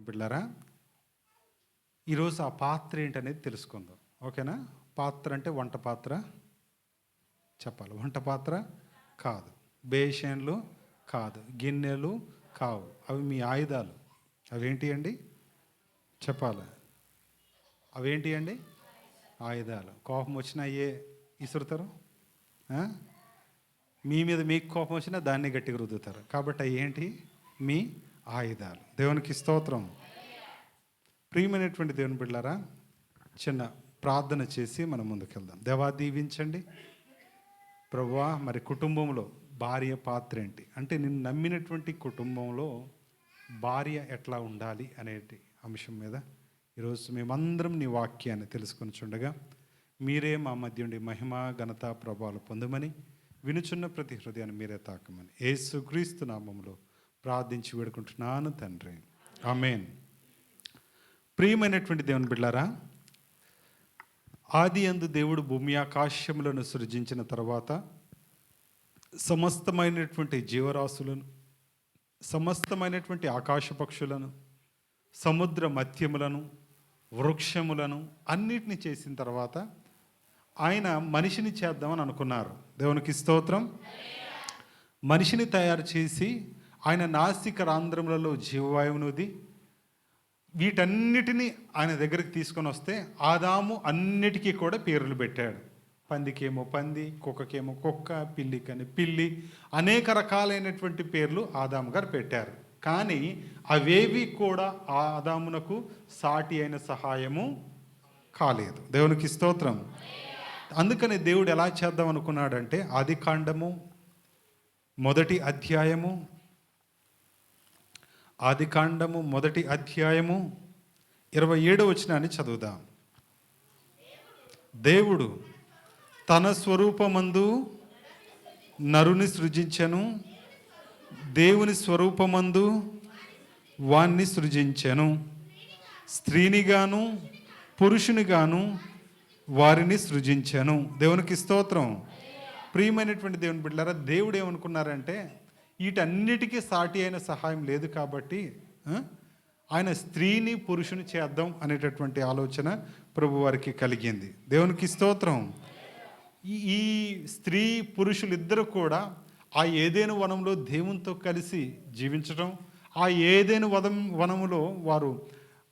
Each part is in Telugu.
బిడ్డలారా, ఈరోజు ఆ పాత్ర ఏంటనేది తెలుసుకుందాం. ఓకేనా? పాత్ర అంటే వంట పాత్ర చెప్పాలి. వంట పాత్ర కాదు, బేషన్లు కాదు, గిన్నెలు కావు. అవి మీ ఆయుధాలు. అవేంటి అండి చెప్పాలి? అవేంటి అండి? ఆయుధాలు. కోపం వచ్చినా అయ్యే ఇసురుతారు. మీ మీద మీకు కోపం వచ్చినా దాన్ని గట్టిగా రుద్దుతారు. కాబట్టి అవి ఏంటి? మీ ఆయుధాలు. దేవునికి స్తోత్రం. ప్రియమైనటువంటి దేవుని బిడ్డలారా, చిన్న ప్రార్థన చేసి మనం ముందుకెళ్దాం. దేవా, దీవించండి ప్రభువా. మరి కుటుంబంలో భార్య పాత్ర ఏంటి అంటే, నిన్ను నమ్మినటువంటి కుటుంబంలో భార్య ఎట్లా ఉండాలి అనేటి అంశం మీద ఈరోజు మేమందరం నీ వాక్యాన్ని తెలుసుకొని చుండగా మీరే మా మధ్య ఉండి మహిమ ఘనత ప్రభావాలు పొందమని, వినుచున్న ప్రతి హృదయాన్ని మీరే తాకమని యేసుక్రీస్తు నామములో ప్రార్థించి వేడుకుంటున్నాను తండ్రి, ఆమేన్. ప్రియమైనటువంటి దేవుని బిడ్డలారా, ఆది యందు దేవుడు భూమి ఆకాశములను సృజించిన తర్వాత సమస్తమైనటువంటి జీవరాశులను, సమస్తమైనటువంటి ఆకాశ పక్షులను, సముద్ర మత్యములను, వృక్షములను అన్నిటిని చేసిన తర్వాత ఆయన మనిషిని చేద్దామని అనుకున్నారు. దేవునికి స్తోత్రం. మనిషిని తయారు చేసి ఆయన నాసిక రంధ్రములలో జీవవాయువునుది వీటన్నిటినీ ఆయన దగ్గరికి తీసుకొని వస్తే ఆదాము అన్నిటికీ కూడా పేర్లు పెట్టాడు. పందికేమో పంది, కుక్కకేమో కుక్క, పిల్లికని పిల్లి, అనేక రకాలైనటువంటి పేర్లు ఆదాము గారు పెట్టారు. కానీ అవేవి కూడా ఆదామునకు సాటి అయిన సహాయము కాలేదు. దేవునికి స్తోత్రం. అందుకని దేవుడు ఎలా చేద్దాం అనుకున్నాడంటే, ఆదికాండము మొదటి అధ్యాయము 27వ వచనాన్ని చదువుదాం. దేవుడు తన స్వరూపమందు నరుని సృజించెను, దేవుని స్వరూపమందు వాణ్ణి సృజించెను, స్త్రీనిగాను పురుషునిగాను వారిని సృజించెను. దేవునికి స్తోత్రం. ప్రియమైనటువంటి దేవుని బిడ్డలారా, దేవుడు ఏమనుకున్నారంటే, వీటన్నిటికీ సాటి అయిన సహాయం లేదు కాబట్టి ఆయన స్త్రీని పురుషుని చేద్దాం అనేటటువంటి ఆలోచన ప్రభు వారికి కలిగింది. దేవునికి స్తోత్రం. ఈ స్త్రీ పురుషులు ఇద్దరు కూడా ఆ ఏదైనా వనంలో దేవునితో కలిసి జీవించడం, ఆ ఏదైనా వనములో వారు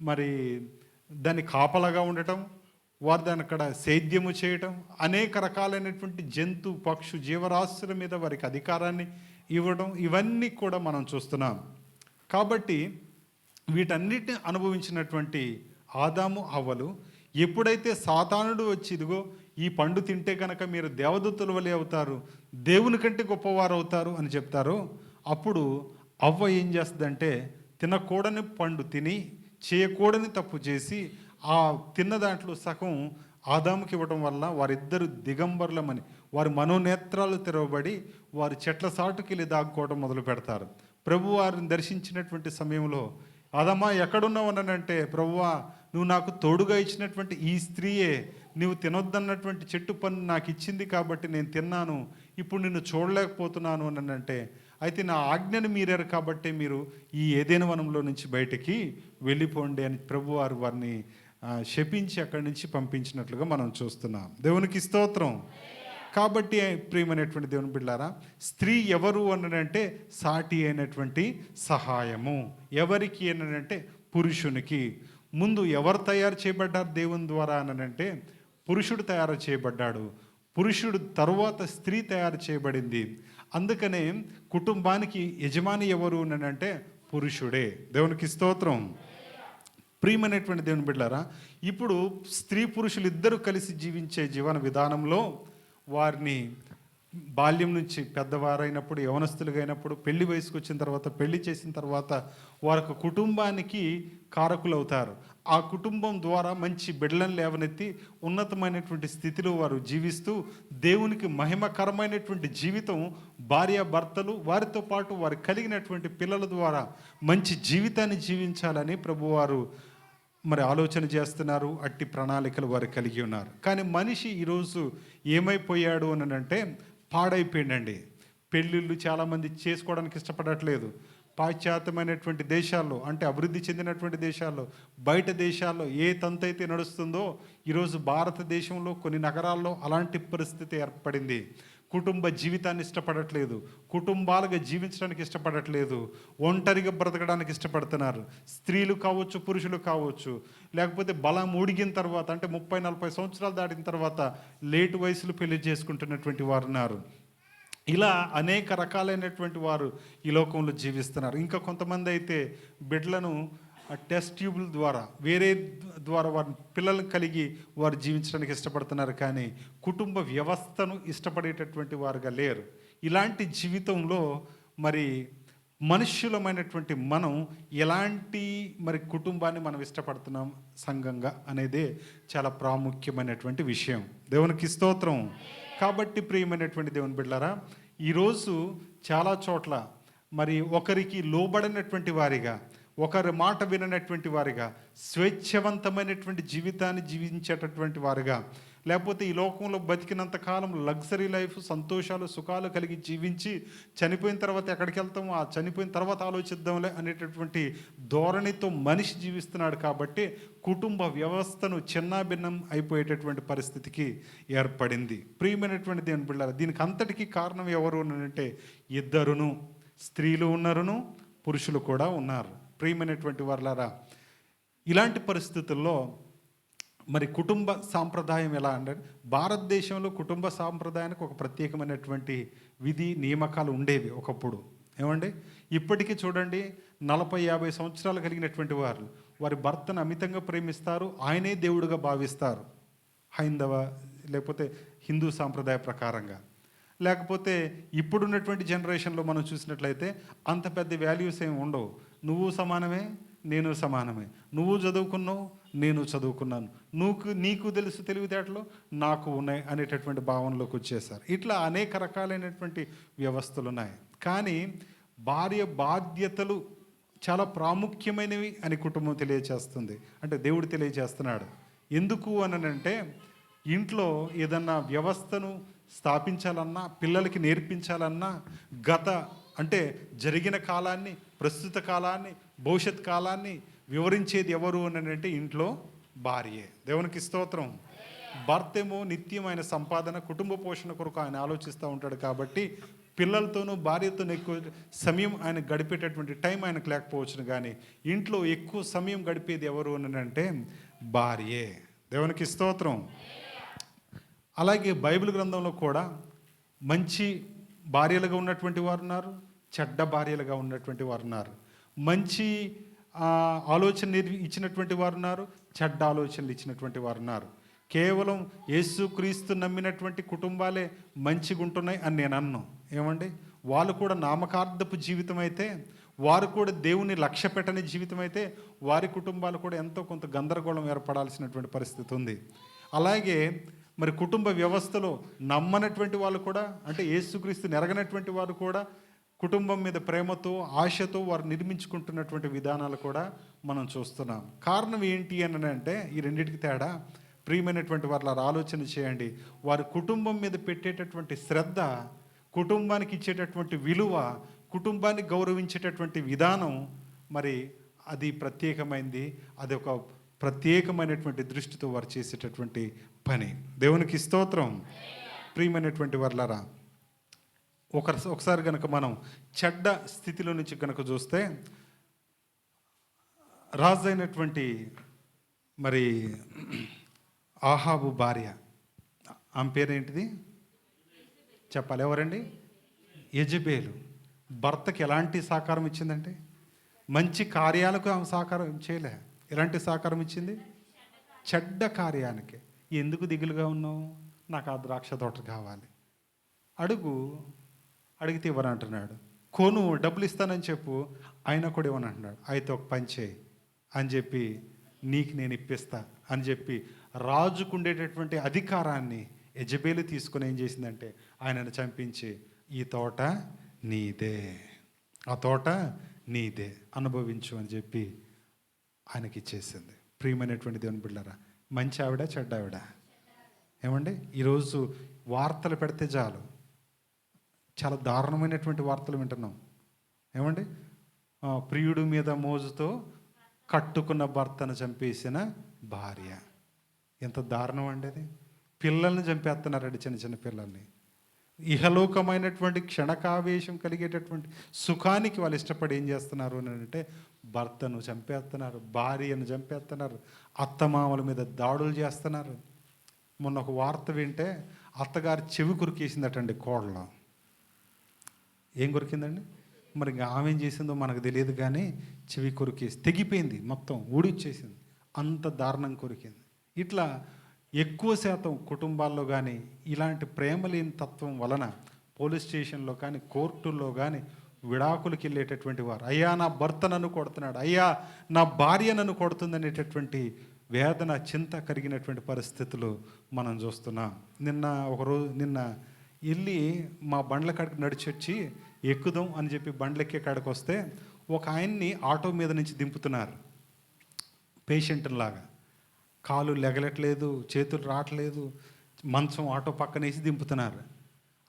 మరి దాన్ని కాపలాగా ఉండటం, వారు దాని అక్కడ సేద్యము చేయటం, అనేక రకాలైనటువంటి జంతు పక్షు జీవరాశుల మీద వారికి అధికారాన్ని ఇవ్వడం, ఇవన్నీ కూడా మనం చూస్తున్నాం. కాబట్టి వీటన్నిటిని అనుభవించినటువంటి ఆదాము హవ్వలు ఎప్పుడైతే సాతానుడు వచ్చి, ఇదిగో ఈ పండు తింటే కనుక మీరు దేవదూతల వలె అవుతారు, దేవుని కంటే గొప్పవారు అవుతారు అని చెప్తారో, అప్పుడు అవ్వ ఏం చేస్తుందంటే, తినకూడని పండు తిని చేయకూడని తప్పు చేసి ఆ తిన్న దాంట్లో సగం ఆదాముకి ఇవ్వడం వల్ల వారిద్దరు దిగంబరులమని, వారి మనోనేత్రాలు తెరవబడి వారు చెట్ల సాటుకి వెళ్ళి దాక్కోవడం మొదలు పెడతారు. ప్రభు వారిని దర్శించినటువంటి సమయంలో, ఆదమా ఎక్కడున్నావు అనంటే, ప్రభువా నువ్వు నాకు తోడుగా ఇచ్చినటువంటి ఈ స్త్రీయే నువ్వు తినొద్దన్నటువంటి చెట్టు పన్ను నాకు ఇచ్చింది కాబట్టి నేను తిన్నాను, ఇప్పుడు నిన్ను చూడలేకపోతున్నాను అని అంటే, అయితే నా ఆజ్ఞను మీరారు కాబట్టి మీరు ఈ ఏదైనా వనంలో నుంచి బయటికి వెళ్ళిపోండి అని ప్రభు వారిని శపించి అక్కడి నుంచి పంపించినట్లుగా మనం చూస్తున్నాం. దేవునికి స్తోత్రం. కాబట్టి ప్రియమైనటువంటి దేవుని బిడ్డలారా, స్త్రీ ఎవరు అనంటే సాటి అయినటువంటి సహాయము. ఎవరికి అనంటే పురుషునికి. ముందు ఎవరు తయారు చేయబడ్డారు దేవుని ద్వారా అనంటే, పురుషుడు తయారు చేయబడ్డాడు. పురుషుడు తరువాత స్త్రీ తయారు చేయబడింది. అందుకనే కుటుంబానికి యజమాని ఎవరు అనంటే పురుషుడే. దేవునికి స్తోత్రం. ప్రియమైనటువంటి దేవుని బిడ్డలారా, ఇప్పుడు స్త్రీ పురుషులు ఇద్దరు కలిసి జీవించే జీవన విధానంలో వారిని బాల్యం నుంచి పెద్దవారైనప్పుడు, యవనస్తులుగా అయినప్పుడు, పెళ్లి వయసుకు వచ్చిన తర్వాత, పెళ్లి చేసిన తర్వాత వారికి కుటుంబానికి కారకులు అవుతారు. ఆ కుటుంబం ద్వారా మంచి బిడ్డలను లేవనెత్తి ఉన్నతమైనటువంటి స్థితిలో వారు జీవిస్తూ దేవునికి మహిమకరమైనటువంటి జీవితం భార్యాభర్తలు, వారితో పాటు వారు కలిగినటువంటి పిల్లల ద్వారా మంచి జీవితాన్ని జీవించాలని ప్రభువారు మరి ఆలోచన చేస్తున్నారు. అట్టి ప్రణాళికలు వారు కలిగి ఉన్నారు. కానీ మనిషి ఈరోజు ఏమైపోయాడు అని అంటే, పాడైపోయిందండి. పెళ్ళిళ్ళు చాలామంది చేసుకోవడానికి ఇష్టపడట్లేదు. పాశ్చాత్యమైనటువంటి దేశాల్లో, అంటే అభివృద్ధి చెందినటువంటి దేశాల్లో, బయట దేశాల్లో ఏ తంతు అయితే నడుస్తుందో ఈరోజు భారతదేశంలో కొన్ని నగరాల్లో అలాంటి పరిస్థితి ఏర్పడింది. కుటుంబ జీవితాన్ని ఇష్టపడట్లేదు, కుటుంబాలుగా జీవించడానికి ఇష్టపడట్లేదు, ఒంటరిగా బ్రతకడానికి ఇష్టపడుతున్నారు. స్త్రీలు కావచ్చు, పురుషులు కావచ్చు, లేకపోతే బలం ఉడిగిన తర్వాత, అంటే 30-40 సంవత్సరాలు దాటిన తర్వాత లేటు వయసులో పెళ్లి చేసుకుంటున్నటువంటి వారు ఉన్నారు. ఇలా అనేక రకాలైనటువంటి వారు ఈ లోకంలో జీవిస్తున్నారు. ఇంకా కొంతమంది అయితే బిడ్డలను టెస్ట్ ట్యూబుల ద్వారా, వేరే ద్వారా వారి పిల్లలను కలిగి వారు జీవించడానికి ఇష్టపడుతున్నారు, కానీ కుటుంబ వ్యవస్థను ఇష్టపడేటటువంటి వారుగా లేరు. ఇలాంటి జీవితంలో మరి మనుష్యులమైనటువంటి మనం ఎలాంటి మరి కుటుంబాన్ని మనం ఇష్టపడుతున్నాం సంఘంగా అనేదే చాలా ప్రాముఖ్యమైనటువంటి విషయం. దేవునికి స్తోత్రం. కాబట్టి ప్రియమైనటువంటి దేవుని బిడ్డలారా, ఈరోజు చాలా చోట్ల మరి ఒకరికి లోబడినటువంటి వారిగా, ఒకరి మాట విననటువంటి వారిగా, స్వేచ్ఛవంతమైనటువంటి జీవితాన్ని జీవించేటటువంటి వారుగా, లేకపోతే ఈ లోకంలో బతికినంత కాలం లగ్జరీ లైఫ్, సంతోషాలు సుఖాలు కలిగి జీవించి చనిపోయిన తర్వాత ఎక్కడికి వెళ్తాము, ఆ చనిపోయిన తర్వాత ఆలోచిద్దాంలే అనేటటువంటి ధోరణితో మనిషి జీవిస్తున్నాడు. కాబట్టి కుటుంబ వ్యవస్థను చిన్నాభిన్నం అయిపోయేటటువంటి పరిస్థితికి ఏర్పడింది. ప్రియమైనటువంటి దేవుని బిడ్డలారా, దీనికి అంతటికీ కారణం ఎవరు అంటే ఇద్దరును, స్త్రీలు ఉన్నారును, పురుషులు కూడా ఉన్నారు. ప్రియమైనటువంటి వారులారా, ఇలాంటి పరిస్థితుల్లో మరి కుటుంబ సాంప్రదాయం ఎలా అంటే, భారతదేశంలో కుటుంబ సాంప్రదాయానికి ఒక ప్రత్యేకమైనటువంటి విధి నియామకాలు ఉండేవి ఒకప్పుడు. ఏమండి, ఇప్పటికీ చూడండి, 40-50 సంవత్సరాలు కలిగినటువంటి వారు వారి భర్తను అమితంగా ప్రేమిస్తారు, ఆయనే దేవుడిగా భావిస్తారు, హైందవ లేకపోతే హిందూ సాంప్రదాయ ప్రకారంగా. లేకపోతే ఇప్పుడున్నటువంటి జనరేషన్లో మనం చూసినట్లయితే అంత పెద్ద వాల్యూస్ ఏమి ఉండవు. నువ్వు సమానమే, నేను సమానమే, నువ్వు చదువుకున్నావు, నేను చదువుకున్నాను, నీకు తెలుసు తెలివితేటలు, నాకు ఉన్నాయి అనేటటువంటి భావనలోకి వచ్చేసారు. ఇట్లా అనేక రకాలైనటువంటి వ్యవస్థలు ఉన్నాయి. కానీ భార్య బాధ్యతలు చాలా ప్రాముఖ్యమైనవి అని కుటుంబం తెలియచేస్తుంది, అంటే దేవుడు తెలియచేస్తున్నాడు. ఎందుకు అనంటే, ఇంట్లో ఏదన్నా వ్యవస్థను స్థాపించాలన్నా, పిల్లలకి నేర్పించాలన్నా, అంటే జరిగిన కాలాన్ని, ప్రస్తుత కాలాన్ని, భవిష్యత్ కాలాన్ని వివరించేది ఎవరు అని అంటే ఇంట్లో భార్యే. దేవునికి స్తోత్రం. భర్త ఏమో నిత్యమైన సంపాదన, కుటుంబ పోషణ కొరకు ఆయన ఆలోచిస్తూ ఉంటాడు. కాబట్టి పిల్లలతోనూ భార్యతోనూ ఎక్కువ సమయం ఆయన గడిపేటటువంటి టైం ఆయనకు లేకపోవచ్చును, కానీ ఇంట్లో ఎక్కువ సమయం గడిపేది ఎవరు అని అంటే భార్యే. దేవునికి స్తోత్రం. అలాగే బైబిల్ గ్రంథంలో కూడా మంచి భార్యలుగా ఉన్నటువంటి వారు ఉన్నారు, చెడ్డ భార్యలుగా ఉన్నటువంటి వారు ఉన్నారు. మంచి ఆలోచన ఇచ్చినటువంటి వారు ఉన్నారు, చెడ్డ ఆలోచనలు ఇచ్చినటువంటి వారు ఉన్నారు. కేవలం యేసుక్రీస్తు నమ్మినటువంటి కుటుంబాలే మంచిగా ఉంటున్నాయి అని నేను అన్నాను. ఏమండి, వాళ్ళు కూడా నామకార్థపు జీవితం అయితే, వారు కూడా దేవుని లక్ష్య పెట్టని జీవితం అయితే, వారి కుటుంబాలు కూడా ఎంతో కొంత గందరగోళం ఏర్పడాల్సినటువంటి పరిస్థితి ఉంది. అలాగే మరి కుటుంబ వ్యవస్థలో నమ్మనటువంటి వాళ్ళు కూడా, అంటే యేసుక్రీస్తు నెరగనటువంటి వారు కూడా కుటుంబం మీద ప్రేమతో, ఆశతో వారు నిర్మించుకుంటున్నటువంటి విధానాలు కూడా మనం చూస్తున్నాం. కారణం ఏంటి అని అంటే, ఈ రెండింటికి తేడా. ప్రియమైనటువంటి వారు ఆలోచన చేయండి. వారి కుటుంబం మీద పెట్టేటటువంటి శ్రద్ధ, కుటుంబానికి ఇచ్చేటటువంటి విలువ, కుటుంబాన్ని గౌరవించేటటువంటి విధానం, మరి అది ప్రత్యేకమైంది. అది ఒక ప్రత్యేకమైనటువంటి దృష్టితో వారు చేసేటటువంటి పని. దేవునికి స్తోత్రం. ప్రియమైనటువంటి వర్లారా, ఒకసారి కనుక మనం చెడ్డ స్థితిలో నుంచి కనుక చూస్తే, రాజు అయినటువంటి మరి ఆహాబు భార్య, ఆమె పేరేంటిది చెప్పాలి, ఎవరండి? యెజబేలు. భర్తకి ఎలాంటి సహకారం ఇచ్చిందంటే, మంచి కార్యాలకు ఆమె సహకారం చేయలే. ఎలాంటి సహకారం ఇచ్చింది? చెడ్డ కార్యానికి. ఎందుకు దిగులుగా ఉన్నావు? నాకు ఆ ద్రాక్ష తోట కావాలి, అడిగితే ఇవ్వనంటున్నాడు. కొను, డబ్బులు ఇస్తానని చెప్పు, ఆయన కూడా ఇవ్వనంటున్నాడు. అయితే ఒక పని చేయి అని చెప్పి, నీకు నేను ఇప్పిస్తా అని చెప్పి రాజుకు ఉండేటటువంటి అధికారాన్ని యెజబేలు తీసుకుని ఏం చేసిందంటే, ఆయనను చంపించి, ఈ తోట నీదే, ఆ తోట నీదే, అనుభవించు అని చెప్పి ఆయనకి ఇచ్చేసింది. ప్రియమైనటువంటి దేవుని బిడ్డలారా, మంచి ఆవిడ చెడ్డ ఆవిడ? ఏమండి, ఈరోజు వార్తలు పెడితే చాలు, చాలా దారుణమైనటువంటి వార్తలు వింటున్నాం. ఏమండి, ప్రియుడి మీద మోజుతో కట్టుకున్న భర్తను చంపేసిన భార్య. ఎంత దారుణం అండి అది. పిల్లల్ని చంపేస్తున్నారండి, చిన్న చిన్న పిల్లల్ని. ఇహలోకమైనటువంటి క్షణకావేశం కలిగేటటువంటి సుఖానికి వాళ్ళు ఇష్టపడి ఏం చేస్తున్నారు అని అంటే భర్తను చంపేస్తున్నారు, భార్యను చంపేస్తున్నారు, అత్తమామల మీద దాడులు చేస్తున్నారు. మొన్న ఒక వార్త వింటే అత్తగారు చెవి కొరికేసిందటండి కోడలో. ఏం కొరికిందండి మరి, ఇంకా ఆమె ఏం చేసిందో మనకు తెలియదు, కానీ చెవి కొరికేసి తెగిపోయింది, మొత్తం ఊడిచ్చేసింది, అంత దారుణం కొరికింది. ఇట్లా ఎక్కువ శాతం కుటుంబాల్లో కానీ ఇలాంటి ప్రేమ లేని తత్వం వలన పోలీస్ స్టేషన్లో కానీ కోర్టుల్లో కానీ విడాకులకి వెళ్ళేటటువంటి వారు, అయ్యా నా భర్త నన్ను కొడుతున్నాడు, అయ్యా నా భార్య నన్ను కొడుతుందనేటటువంటి వేదన చింత కలిగినటువంటి పరిస్థితులు మనం చూస్తున్నాం. నిన్న వెళ్ళి మా బండ్ల కాడికి నడిచి వచ్చి ఎక్కుదాం అని చెప్పి బండ్లెక్కే కాడికి వస్తే ఒక ఆయన్ని ఆటో మీద నుంచి దింపుతున్నారు పేషెంట్లాగా. కాలు లెగలట్లేదు, చేతులు రావట్లేదు, మంచం ఆటో పక్కనేసి దింపుతున్నారు.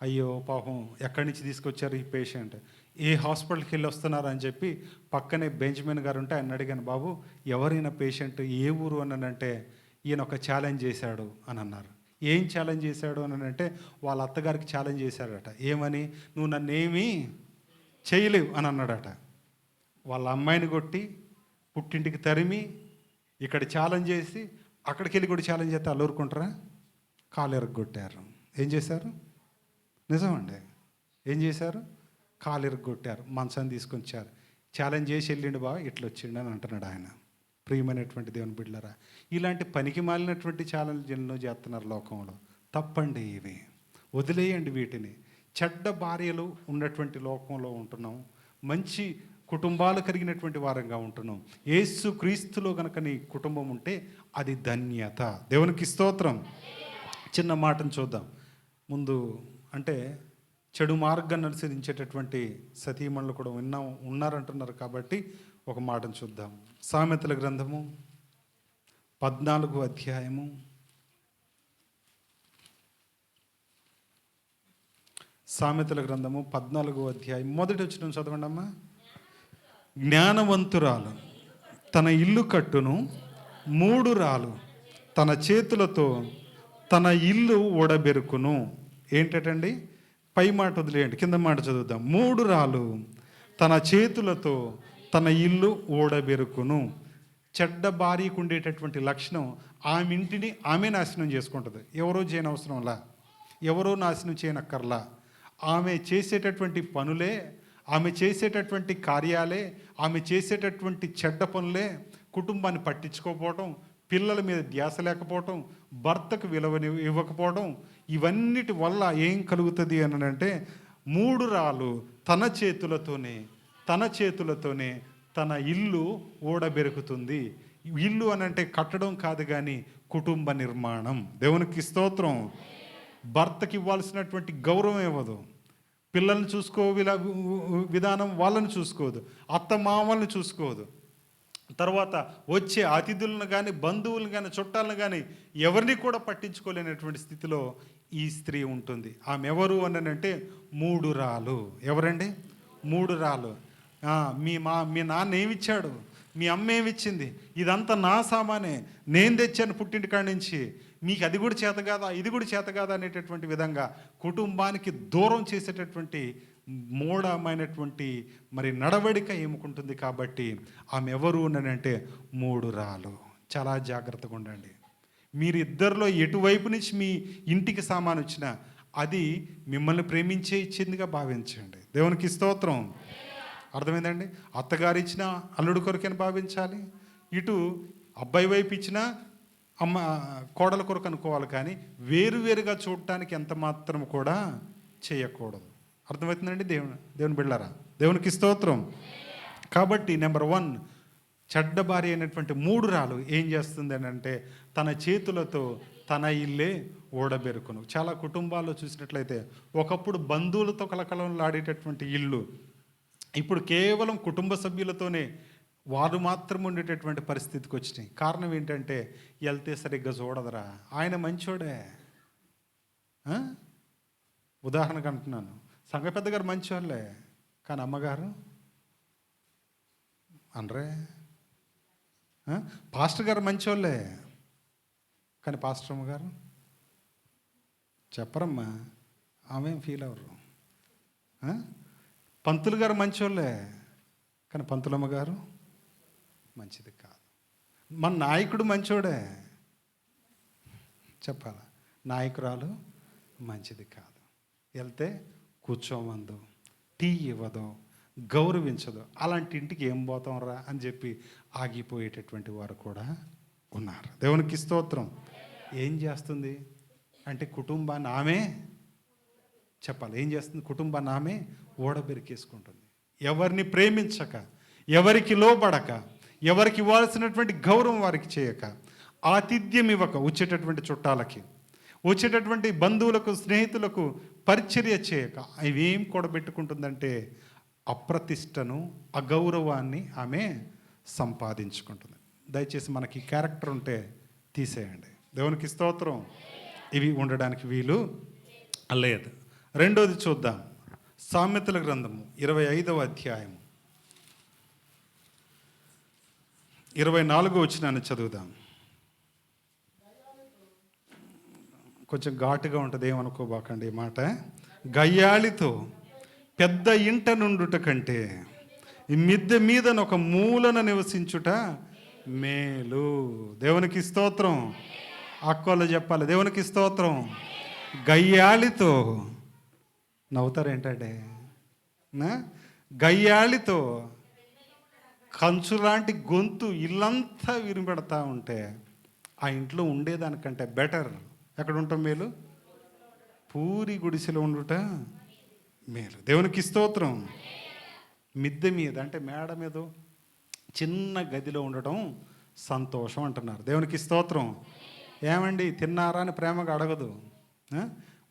అయ్యో పాపం, ఎక్కడి నుంచి తీసుకొచ్చారు ఈ పేషెంట్, ఏ హాస్పిటల్కి వెళ్ళి వస్తున్నారు అని చెప్పి పక్కనే బెంచమిన్ గారు ఉంటే ఆయన అడిగాను, బాబు ఎవరైనా పేషెంట్ ఏ ఊరు అని అంటే ఈయన ఒక ఛాలెంజ్ చేశాడు అని అన్నారు. ఏం ఛాలెంజ్ చేశాడు అని అంటే వాళ్ళ అత్తగారికి ఛాలెంజ్ చేశాడట. ఏమని, నువ్వు నన్నేమీ చేయలేవు అని అన్నాడట. వాళ్ళ అమ్మాయిని కొట్టి పుట్టింటికి తరిమి ఇక్కడ ఛాలెంజ్ చేసి అక్కడికి వెళ్ళి కూడా ఛాలెంజ్ చేస్తే వాళ్ళు ఊరుకుంటారా? కాలు ఎరగొట్టారు. ఏం చేశారు? నిజమండి, ఏం చేశారు? కాలు ఎరగొట్టారు, మంచాన్ని తీసుకొచ్చారు, ఛాలెంజ్ చేసి వెళ్ళిండు బావ ఇట్లా వచ్చిండు అని అంటున్నాడు ఆయన. ప్రియమైనటువంటి దేవుని బిడ్డలారా, ఇలాంటి పనికి మాలినటువంటి ఛాలెంజ్ ఎన్నో చేస్తున్నారు లోకంలో. తప్పండి ఇవి, వదిలేయండి వీటిని. చెడ్డ భార్యలు ఉన్నటువంటి లోకంలో ఉంటున్నాం, మంచి కుటుంబాలు కలిగినటువంటి వారంగా ఉంటున్నాం. యేసు క్రీస్తులో కనుక నీ కుటుంబం ఉంటే అది ధన్యత. దేవునికి స్తోత్రం. చిన్న మాటను చూద్దాం ముందు. అంటే చెడు మార్గాన్ని అనుసరించేటటువంటి సతీమణులు కూడా ఉన్నారంటున్నారు కాబట్టి ఒక మాటను చూద్దాం. సామెతల గ్రంథము 14వ అధ్యాయము 14వ అధ్యాయం మొదటి వచనం చదవండి అమ్మా. జ్ఞానవంతురాలు తన ఇల్లు కట్టును, 3 రాలు తన చేతులతో తన ఇల్లు ఓడబెరుకును. ఏంటండి? పై మాట వదిలేయండి, కింద మాట చదువుదాం. 3 రాలు తన చేతులతో తన ఇల్లు ఓడబెరుకును. చెడ్డ భార్యకు ఉండేటటువంటి లక్షణం, ఆమె ఇంటిని ఆమె నాశనం చేసుకుంటుంది. ఎవరో చేయనవసరంలా, ఎవరో నాశనం చేయనక్కర్లా. ఆమె చేసేటటువంటి పనులే, ఆమె చేసేటటువంటి కార్యాలే, ఆమె చేసేటటువంటి చెడ్డ పనులే కుటుంబాన్ని పట్టించుకోకపోవటం, పిల్లల మీద ధ్యాస లేకపోవటం, భర్తకు విలువ ఇవ్వకపోవడం, ఇవన్నిటి వల్ల ఏం కలుగుతుంది అని అంటే 3 రాలు తన చేతులతోనే తన ఇల్లు ఓడబెరుకుతుంది. ఇల్లు అని అంటే కట్టడం కాదు, కానీ కుటుంబ నిర్మాణం. దేవునికి స్తోత్రం. భర్తకి ఇవ్వాల్సినటువంటి గౌరవం ఇవ్వదు, పిల్లల్ని చూసుకో విధానం వాళ్ళని చూసుకోదు, అత్త మామల్ని చూసుకోదు, తర్వాత వచ్చే అతిథులను కానీ బంధువులను కానీ చుట్టాలను కానీ ఎవరిని కూడా పట్టించుకోలేనటువంటి స్థితిలో ఈ స్త్రీ ఉంటుంది. ఆమె ఎవరు అని అంటే 3 రాలు. ఎవరండి? 3 రాలు. మీ నాన్న ఏమిచ్చాడు, మీ అమ్మ ఏమిచ్చింది, ఇదంతా నా సామానే, నేను తెచ్చాను పుట్టింటికాడి నుంచి, మీకు అది కూడా చేత కాదా, ఇది కూడా చేత కాదా అనేటటువంటి విధంగా కుటుంబానికి దూరం చేసేటటువంటి మూఢమైనటువంటి మరి నడవడిక ఏముకుంటుంది. కాబట్టి ఆమె ఎవరు అంటే 3 రాలు. చాలా జాగ్రత్తగా ఉండండి. మీరు ఇద్దరిలో ఎటువైపు నుంచి మీ ఇంటికి సామాను వచ్చినా అది మిమ్మల్ని ప్రేమించే ఇచ్చిందిగా భావించండి. దేవునికి స్తోత్రం. అర్థమైందండి? అత్తగారు ఇచ్చిన అల్లుడు కొరకని భావించాలి, ఇటు అబ్బాయి వైపు ఇచ్చిన అమ్మ కోడల కొరకు అనుకోవాలి, కానీ వేరువేరుగా చూడటానికి ఎంత మాత్రం కూడా చేయకూడదు. అర్థమవుతుందండి దేవుని బిళ్ళారా? దేవునికి స్తోత్రం. కాబట్టి నెంబర్ 1, చెడ్డ భార్య అయినటువంటి 3 రాలు ఏం చేస్తుంది అని అంటే తన చేతులతో తన ఇల్లే ఓడబెరుకును. చాలా కుటుంబాల్లో చూసినట్లయితే ఒకప్పుడు బంధువులతో కలకలంలాడేటటువంటి ఇల్లు ఇప్పుడు కేవలం కుటుంబ సభ్యులతోనే వారు మాత్రం ఉండేటటువంటి పరిస్థితికి వచ్చినాయి. కారణం ఏంటంటే వెళ్తే సరిగ్గా చూడదురా, ఆయన మంచోడే. ఉదాహరణకు అంటున్నాను, సంఘ పెద్దగారు మంచోళ్ళే, కానీ అమ్మగారు అనరే. పాస్టర్ గారు మంచోళ్ళే, కానీ పాస్టర్ అమ్మ గారు చెప్పరమ్మా, ఆమె ఫీల్ అవ్వరు. పంతులు గారు మంచోళ్ళే, కానీ పంతులమ్మ గారు మంచిది కాదు. మన నాయకుడు మంచోడే, చెప్పాలా, నాయకురాలు మంచిది కాదు. వెళ్తే కూర్చోమందు, టీ ఇవ్వదు, గౌరవించదు. అలాంటి ఇంటికి ఏం పోతాం రా అని చెప్పి ఆగిపోయేటటువంటి వారు కూడా ఉన్నారు. దేవునికి స్తోత్రం. ఏం చేస్తుంది అంటే కుటుంబాన్ని ఆమె, చెప్పాలి, ఏం చేస్తుంది, కుటుంబాన్ని ఆమె ఓడబెరికేసుకుంటుంది. ఎవరిని ప్రేమించక, ఎవరికి లోబడక, ఎవరికి ఇవ్వాల్సినటువంటి గౌరవం వారికి చేయక, ఆతిథ్యం ఇవ్వక, వచ్చేటటువంటి చుట్టాలకి, వచ్చేటటువంటి బంధువులకు, స్నేహితులకు పరిచర్య చేయక, ఇవేం కూడబెట్టుకుంటుందంటే అప్రతిష్టను, అగౌరవాన్ని ఆమె సంపాదించుకుంటుంది. దయచేసి మనకి క్యారెక్టర్ ఉంటే తీసేయండి. దేవునికి స్తోత్రం. ఇవి ఉండడానికి వీలు లేదు. రెండోది చూద్దాం. సామెతల గ్రంథము 25వ అధ్యాయం 24వ వచనాన్ని చదువుదాం. కొంచెం ఘాటుగా ఉంటుంది, ఏమనుకోబాకండి ఈ మాట. గయ్యాళితో పెద్ద ఇంట నుండుట కంటే మిద్దె మీదన ఒక మూలన నివసించుట మేలు. దేవునికి స్తోత్రం. అక్కోళ్ళు చెప్పాలి, దేవునికి స్తోత్రం. గయ్యాళితో, నవ్వుతారేంటంటే, గయ్యాళితో కంచులాంటి గొంతు ఇల్లంతా విరిపెడతా ఉంటే ఆ ఇంట్లో ఉండేదానికంటే బెటర్ ఎక్కడ ఉంటాం మేలు? పూరి గుడిసెలో ఉండుట మేలు. దేవునికి స్తోత్రం. మిద్దె మీద అంటే మేడ మీద చిన్న గదిలో ఉండటం సంతోషం అంటున్నారు. దేవునికి స్తోత్రం. ఏమండి తిన్నారా అని ప్రేమగా అడగదు,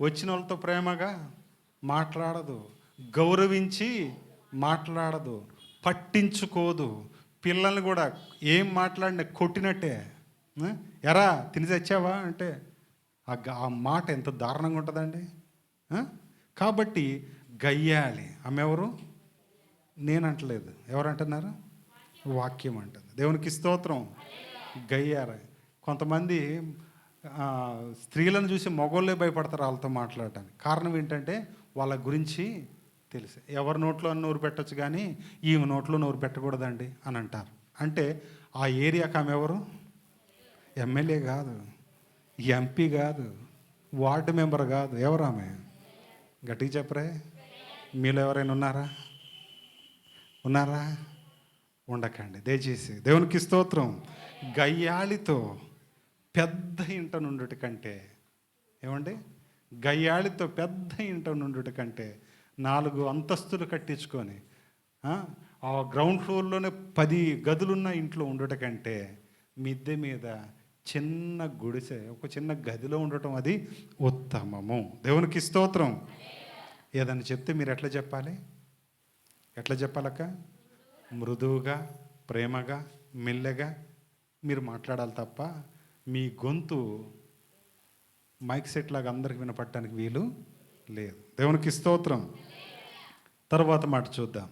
వచ్చిన వాళ్ళతో ప్రేమగా మాట్లాడదు, గౌరవించి మాట్లాడదు, పట్టించుకోదు. పిల్లల్ని కూడా ఏం మాట్లాడిన కొట్టినట్టే, ఎరా తిని తెచ్చావా అంటే ఆ మాట ఎంత దారుణంగా ఉంటుందండి. కాబట్టి గయ్యాలి. ఆమె ఎవరు? నేను అంటలేదు, ఎవరంటున్నారు? వాక్యం అంటుంది. దేవునికి స్తోత్రం. గయ్యార. కొంతమంది స్త్రీలను చూసి మగోళ్ళే భయపడతారు వాళ్ళతో మాట్లాడటానికి. కారణం ఏంటంటే వాళ్ళ గురించి తెలుసు. ఎవరి నోట్లో నోరు పెట్టచ్చు కానీ ఈమె నోట్లో నోరు పెట్టకూడదండి అని అంటారు. అంటే ఆ ఏరియాకి ఆమె ఎవరు? ఎమ్మెల్యే కాదు, ఎంపీ కాదు, వార్డు మెంబర్ కాదు. ఎవరు ఆమె? గట్టిగా చెప్పరే. మీలో ఎవరైనా ఉన్నారా? ఉండకండి దయచేసి. దేవునికి స్తోత్రం. గయ్యాళితో పెద్ద ఇంట నుండుట కంటే, ఏమండి, గయ్యాళితో పెద్ద ఇంట నుండుట కంటే 4 అంతస్తులు కట్టించుకొని ఆ గ్రౌండ్ ఫ్లోర్లోనే 10 గదులున్న ఇంట్లో ఉండుట కంటే మిద్దె మీద చిన్న గుడిసె, ఒక చిన్న గదిలో ఉండటం అది ఉత్తమము. దేవునికి స్తోత్రం. ఏదన్నా చెప్తే మీరు ఎట్లా చెప్పాలి? ఎట్లా చెప్పాలక్క? మృదువుగా, ప్రేమగా, మెల్లగా మీరు మాట్లాడాలి తప్ప మీ గొంతు మైక్ సెట్ లాగా అందరికి వినపడటానికి వీలు లేదు. దేవునికి స్తోత్రం. తర్వాత మాట చూద్దాం.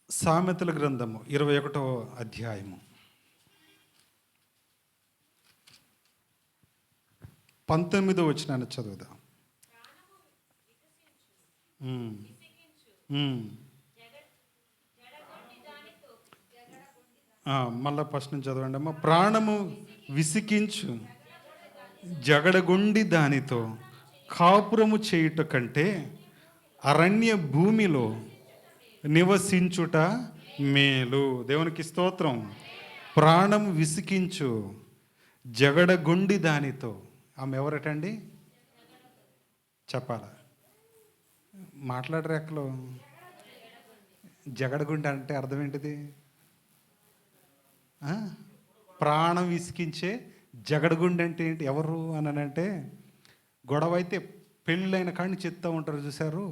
సామెతల గ్రంథము 21వ అధ్యాయము 19వ వచనాన్ని చదువుదాం. మళ్ళా ఫస్ట్ నుంచి చదవండి అమ్మ. ప్రాణము విసికించు జగడగొండి దానితో కాపురము చేయుట కంటే అరణ్య భూమిలో నివసించుట మేలు. దేవునికి స్తోత్రం. ప్రాణం విసికించు జగడగొండి దానితో. ఆమె ఎవరటండి? చెప్పాలా? మాట్లాడరు ఎక్కలో. జగడగుండి అంటే అర్థం ఏంటిది? ప్రాణం విసికించే జగడగుండి అంటే ఏంటి? ఎవరు అని అంటే గొడవ అయితే పెళ్ళైన కాడిని చెప్తూ ఉంటారు, చూశారు?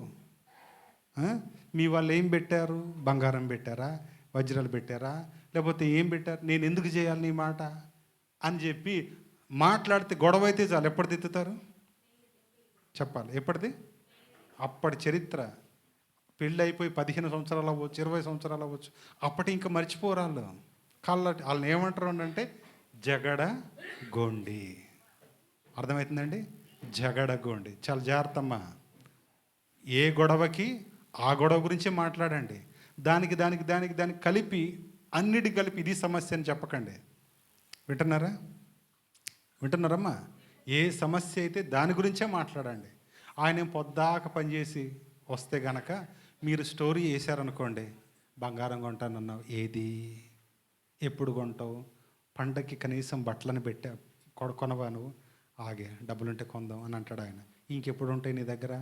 మీ వాళ్ళు ఏం పెట్టారు? బంగారం పెట్టారా, వజ్రాలు పెట్టారా, లేకపోతే ఏం పెట్టారు, నేను ఎందుకు చేయాలి నీ మాట అని చెప్పి మాట్లాడితే గొడవ అయితే చాలు. ఎప్పటి తిత్తుతారు చెప్పాలి? ఎప్పటిది? అప్పటి చరిత్ర. పెళ్ళి అయిపోయి 15 సంవత్సరాలు అవ్వచ్చు, 20 సంవత్సరాలు అవ్వచ్చు, అప్పటి ఇంకా మర్చిపోరు వాళ్ళు. వాళ్ళని ఏమంటారు అంటే జగడ గోండి. అర్థమవుతుందండి? జగడ గోండి. చాలా జాగ్రత్తమ్మా. ఏ గొడవకి ఆ గొడవ గురించే మాట్లాడండి. దానికి కలిపి అన్నిటి కలిపి ఇది సమస్య అని చెప్పకండి. వింటున్నారమ్మా? ఏ సమస్య అయితే దాని గురించే మాట్లాడండి. ఆయన పొద్దాక పనిచేసి వస్తే గనక మీరు స్టోరీ వేశారనుకోండి, బంగారం కొంటానన్నావు, ఏది, ఎప్పుడు కొంటావు, పండగకి కనీసం బట్టలను పెట్టా కొనవా నువ్వు, ఆగే డబ్బులుంటే కొందాం అని అంటాడు ఆయన. ఇంకెప్పుడు ఉంటాయి నీ దగ్గర,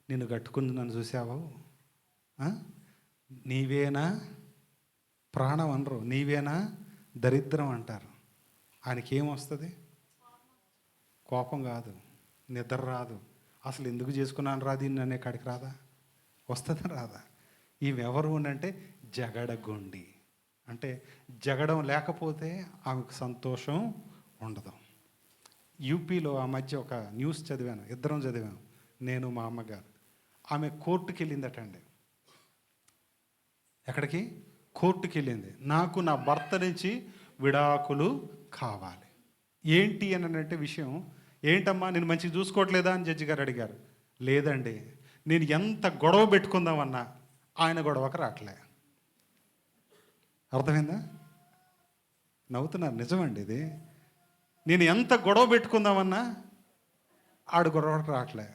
నిన్ను కట్టుకుంది నన్ను చూసావు, నీవేనా ప్రాణం అనరు, నీవేనా దరిద్రం అంటారు. ఆయనకి ఏమొస్తుంది? కోపం కాదు, నిద్ర రాదు, అసలు ఎందుకు చేసుకున్నాను రాదు అనే కాడికి రాదా? వస్తుందా రాదా? ఈమెవరు అంటే జగడగొండి. అంటే జగడం లేకపోతే ఆమెకు సంతోషం ఉండదు. యూపీలో ఆ మధ్య ఒక న్యూస్ చదివాను, ఇద్దరం చదివాను, నేను మా అమ్మగారు. ఆమె కోర్టుకి వెళ్ళిందటండి. ఎక్కడికి? కోర్టుకి వెళ్ళింది. నాకు నా భర్త నుంచి విడాకులు కావాలి. ఏంటి అని అంటే విషయం ఏంటమ్మా, నేను మంచిగా చూసుకోవట్లేదా అని జడ్జి గారు అడిగారు. లేదండి, నేను ఎంత గొడవ పెట్టుకుందామన్నా ఆయన గొడవకు రావట్లే. అర్థమైందా? నవ్వుతున్నారు, నిజమండి ఇది. నేను ఎంత గొడవ పెట్టుకుందామన్నా ఆడు గొడవకు రావట్లే.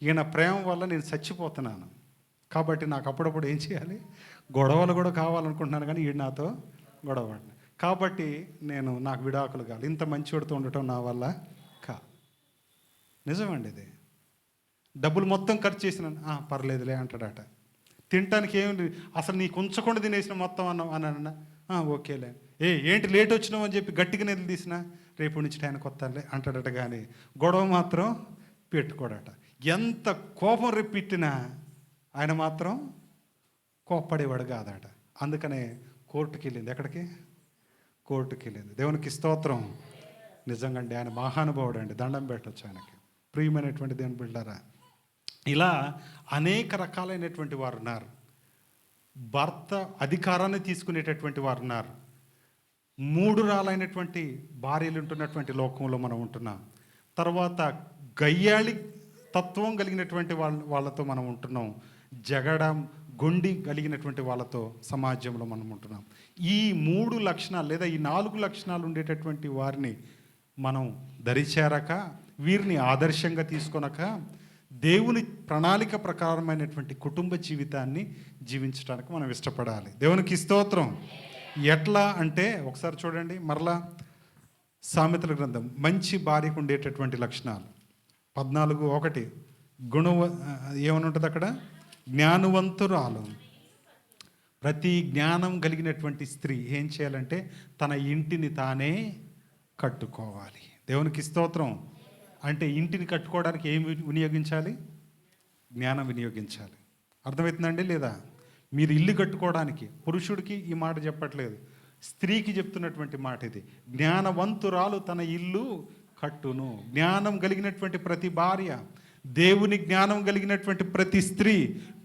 ఈయన ప్రేమ వల్ల నేను చచ్చిపోతున్నాను. కాబట్టి నాకు అప్పుడప్పుడు ఏం చేయాలి? గొడవలు కూడా కావాలనుకుంటున్నాను, కానీ ఈడు నాతో గొడవ. కాబట్టి నాకు విడాకులు కావాలి. ఇంత మంచివాడితో ఉండటం నా వల్ల నిజమండి ఇది. డబ్బులు మొత్తం ఖర్చు చేసినాను, పర్లేదులే అంటాడట. తినటానికి ఏమి అసలు నీకు ఉంచకుండా తినేసిన మొత్తం అన్నా ఓకేలే. ఏంటి లేట్ వచ్చినావు అని చెప్పి గట్టిగా నిధులు తీసినా రేపు నుంచి ఆయన కొత్తాలే అంటాడట. కానీ గొడవ మాత్రం పెట్టుకోడట. ఎంత కోపం రెప్పిట్టినా ఆయన మాత్రం కోప్పడేవాడు కాదట. అందుకనే కోర్టుకి వెళ్ళింది. ఎక్కడికి? కోర్టుకి వెళ్ళింది. దేవునికి స్తోత్రం. నిజంగా అండి, ఆయన మహానుభావుడు అండి, దండం పెట్టవచ్చు ఆయనకి. ప్రియమైనటువంటి దేవుని బిడ్డలారా, ఇలా అనేక రకాలైనటువంటి వారు ఉన్నారు. భర్త అధికారాన్ని తీసుకునేటటువంటి వారు ఉన్నారు. 3 రాలైనటువంటి భార్యలు ఉంటున్నటువంటి లోకంలో మనం ఉంటున్నాం. తర్వాత గయ్యాళి తత్వం కలిగినటువంటి వాళ్ళతో మనం ఉంటున్నాం. జగడం గొండి కలిగినటువంటి వాళ్ళతో సమాజంలో మనం ఉంటున్నాం. ఈ 3 లక్షణాలు లేదా ఈ 4 లక్షణాలు ఉండేటటువంటి వారిని మనం దరిచేరక, వీరిని ఆదర్శంగా తీసుకొనక దేవుని ప్రణాళిక ప్రకారమైనటువంటి కుటుంబ జీవితాన్ని జీవించడానికి మనం ఇష్టపడాలి. దేవునికి స్తోత్రం. ఎట్లా అంటే ఒకసారి చూడండి మరలా సామెతల గ్రంథం, మంచి భార్యకు ఉండేటటువంటి లక్షణాలు 14:1 ఏమని ఉంటుంది అక్కడ? జ్ఞానవంతురాలు. ప్రతి జ్ఞానం కలిగినటువంటి స్త్రీ ఏం చేయాలంటే తన ఇంటిని తానే కట్టుకోవాలి. దేవునికి స్తోత్రం. అంటే ఇంటిని కట్టుకోవడానికి ఏం వినియోగించాలి? జ్ఞానం వినియోగించాలి. అర్థమవుతుందండి లేదా? మీరు ఇల్లు కట్టుకోవడానికి పురుషుడికి ఈ మాట చెప్పట్లేదు, స్త్రీకి చెప్తున్నటువంటి మాట ఇది. జ్ఞానవంతురాలు తన ఇల్లు కట్టును. జ్ఞానం కలిగినటువంటి ప్రతి భార్య, దేవుని జ్ఞానం కలిగినటువంటి ప్రతి స్త్రీ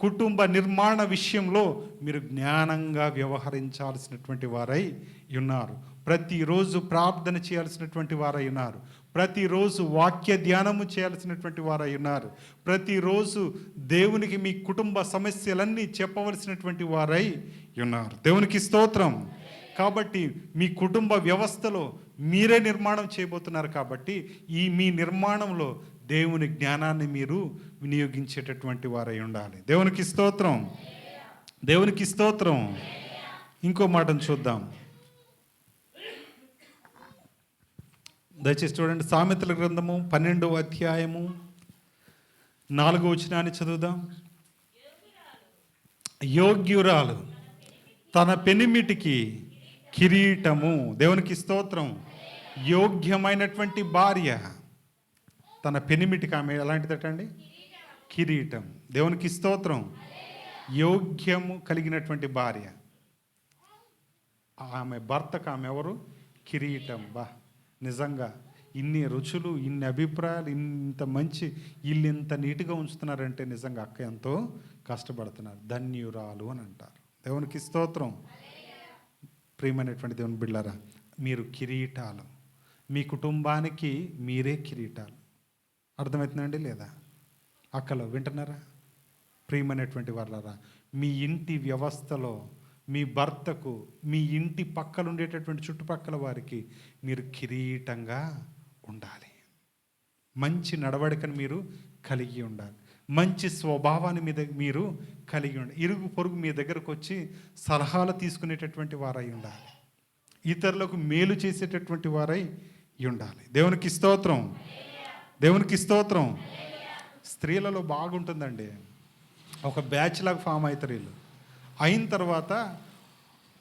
కుటుంబ నిర్మాణ విషయంలో మీరు జ్ఞానంగా వ్యవహరించాల్సినటువంటి వారై ఉన్నారు. ప్రతిరోజు ప్రార్థన చేయాల్సినటువంటి వారై ఉన్నారు. ప్రతిరోజు వాక్య ధ్యానము చేయాల్సినటువంటి వారై ఉన్నారు. ప్రతిరోజు దేవునికి మీ కుటుంబ సమస్యలన్నీ చెప్పవలసినటువంటి వారై ఉన్నారు. దేవునికి స్తోత్రం. కాబట్టి మీ కుటుంబ వ్యవస్థలో మీరే నిర్మాణం చేయబోతున్నారు. కాబట్టి మీ నిర్మాణంలో దేవుని జ్ఞానాన్ని మీరు వినియోగించేటటువంటి వారై ఉండాలి. దేవునికి స్తోత్రం. దేవునికి స్తోత్రం. ఇంకో మాటను చూద్దాం, దయచేసి చూడండి. సామెతల గ్రంథము 12వ అధ్యాయము 4వ వచనాన్ని చదువుదాం. యోగ్యురాలు తన పెనిమిటికి కిరీటము. దేవునికి స్తోత్రం. యోగ్యమైనటువంటి భార్య తన పెనిమిటికి, ఆమె ఎలాంటిదటండి? కిరీటం. దేవునికి స్తోత్రం. యోగ్యము కలిగినటువంటి భార్య, ఆమె భర్తకు ఆమె ఎవరు? కిరీటం. నిజంగా ఇన్ని రుచులు, ఇన్ని అభిప్రాయాలు, ఇంత మంచి ఇల్లు ఇంత నీట్గా ఉంచుతున్నారంటే నిజంగా అక్క ఎంతో కష్టపడుతున్నారు. ధన్యురాలు అని అంటారు. దేవునికి స్తోత్రం. ప్రియమైనటువంటి దేవుని బిడ్డలారా, మీరు కిరీటాలు. మీ కుటుంబానికి మీరే కిరీటాలు. అర్థమవుతుందండి లేదా? అక్కలో వింటున్నారా? ప్రియమైనటువంటి వాళ్ళారా, మీ ఇంటి వ్యవస్థలో మీ భర్తకు, మీ ఇంటి పక్కన ఉండేటటువంటి చుట్టుపక్కల వారికి మీరు కిరీటంగా ఉండాలి. మంచి నడవడికను మీరు కలిగి ఉండాలి. మంచి స్వభావాన్ని మీరు కలిగి ఉండాలి. ఇరుగు పొరుగు మీ దగ్గరకు వచ్చి సలహాలు తీసుకునేటటువంటి వారై ఉండాలి. ఇతరులకు మేలు చేసేటటువంటి వారై ఉండాలి. దేవునికి స్తోత్రం. దేవునికి స్తోత్రం. స్త్రీలలో బాగుంటుందండి. ఒక బ్యాచ్ లాగా ఫామ్ అవుతారు వీళ్ళు. అయిన తర్వాత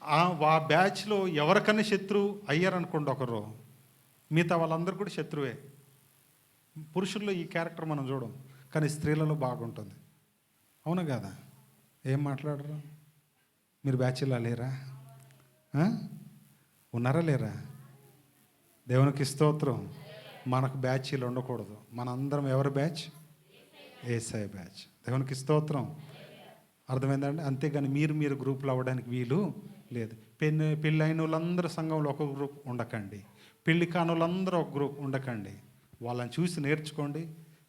ఆ బ్యాచ్లో ఎవరికన్నా శత్రువు అయ్యారనుకోండి ఒకరు, మిగతా వాళ్ళందరూ కూడా శత్రువే. పురుషుల్లో ఈ క్యారెక్టర్ మనం చూడం, కానీ స్త్రీలలో బాగుంటుంది. అవునా కదా? ఏం మాట్లాడరు? మీరు బ్యాచ్లో లేరా? ఉన్నారా లేరా? దేవునికి స్తోత్రం. మనకు బ్యాచీలు ఉండకూడదు. మనందరం ఎవరి బ్యాచ్? యేసయ్య బ్యాచ్. దేవునికి స్తోత్రం. అర్థమైందండి? అంతేగాని మీరు గ్రూపులు అవ్వడానికి వీలు లేదు. పెళ్ళి అయిన వాళ్ళందరూ సంఘంలో ఒక గ్రూప్ ఉండకండి. పెళ్ళి కాని వాళ్ళందరూ ఒక గ్రూప్ ఉండకండి. వాళ్ళని చూసి నేర్చుకోండి.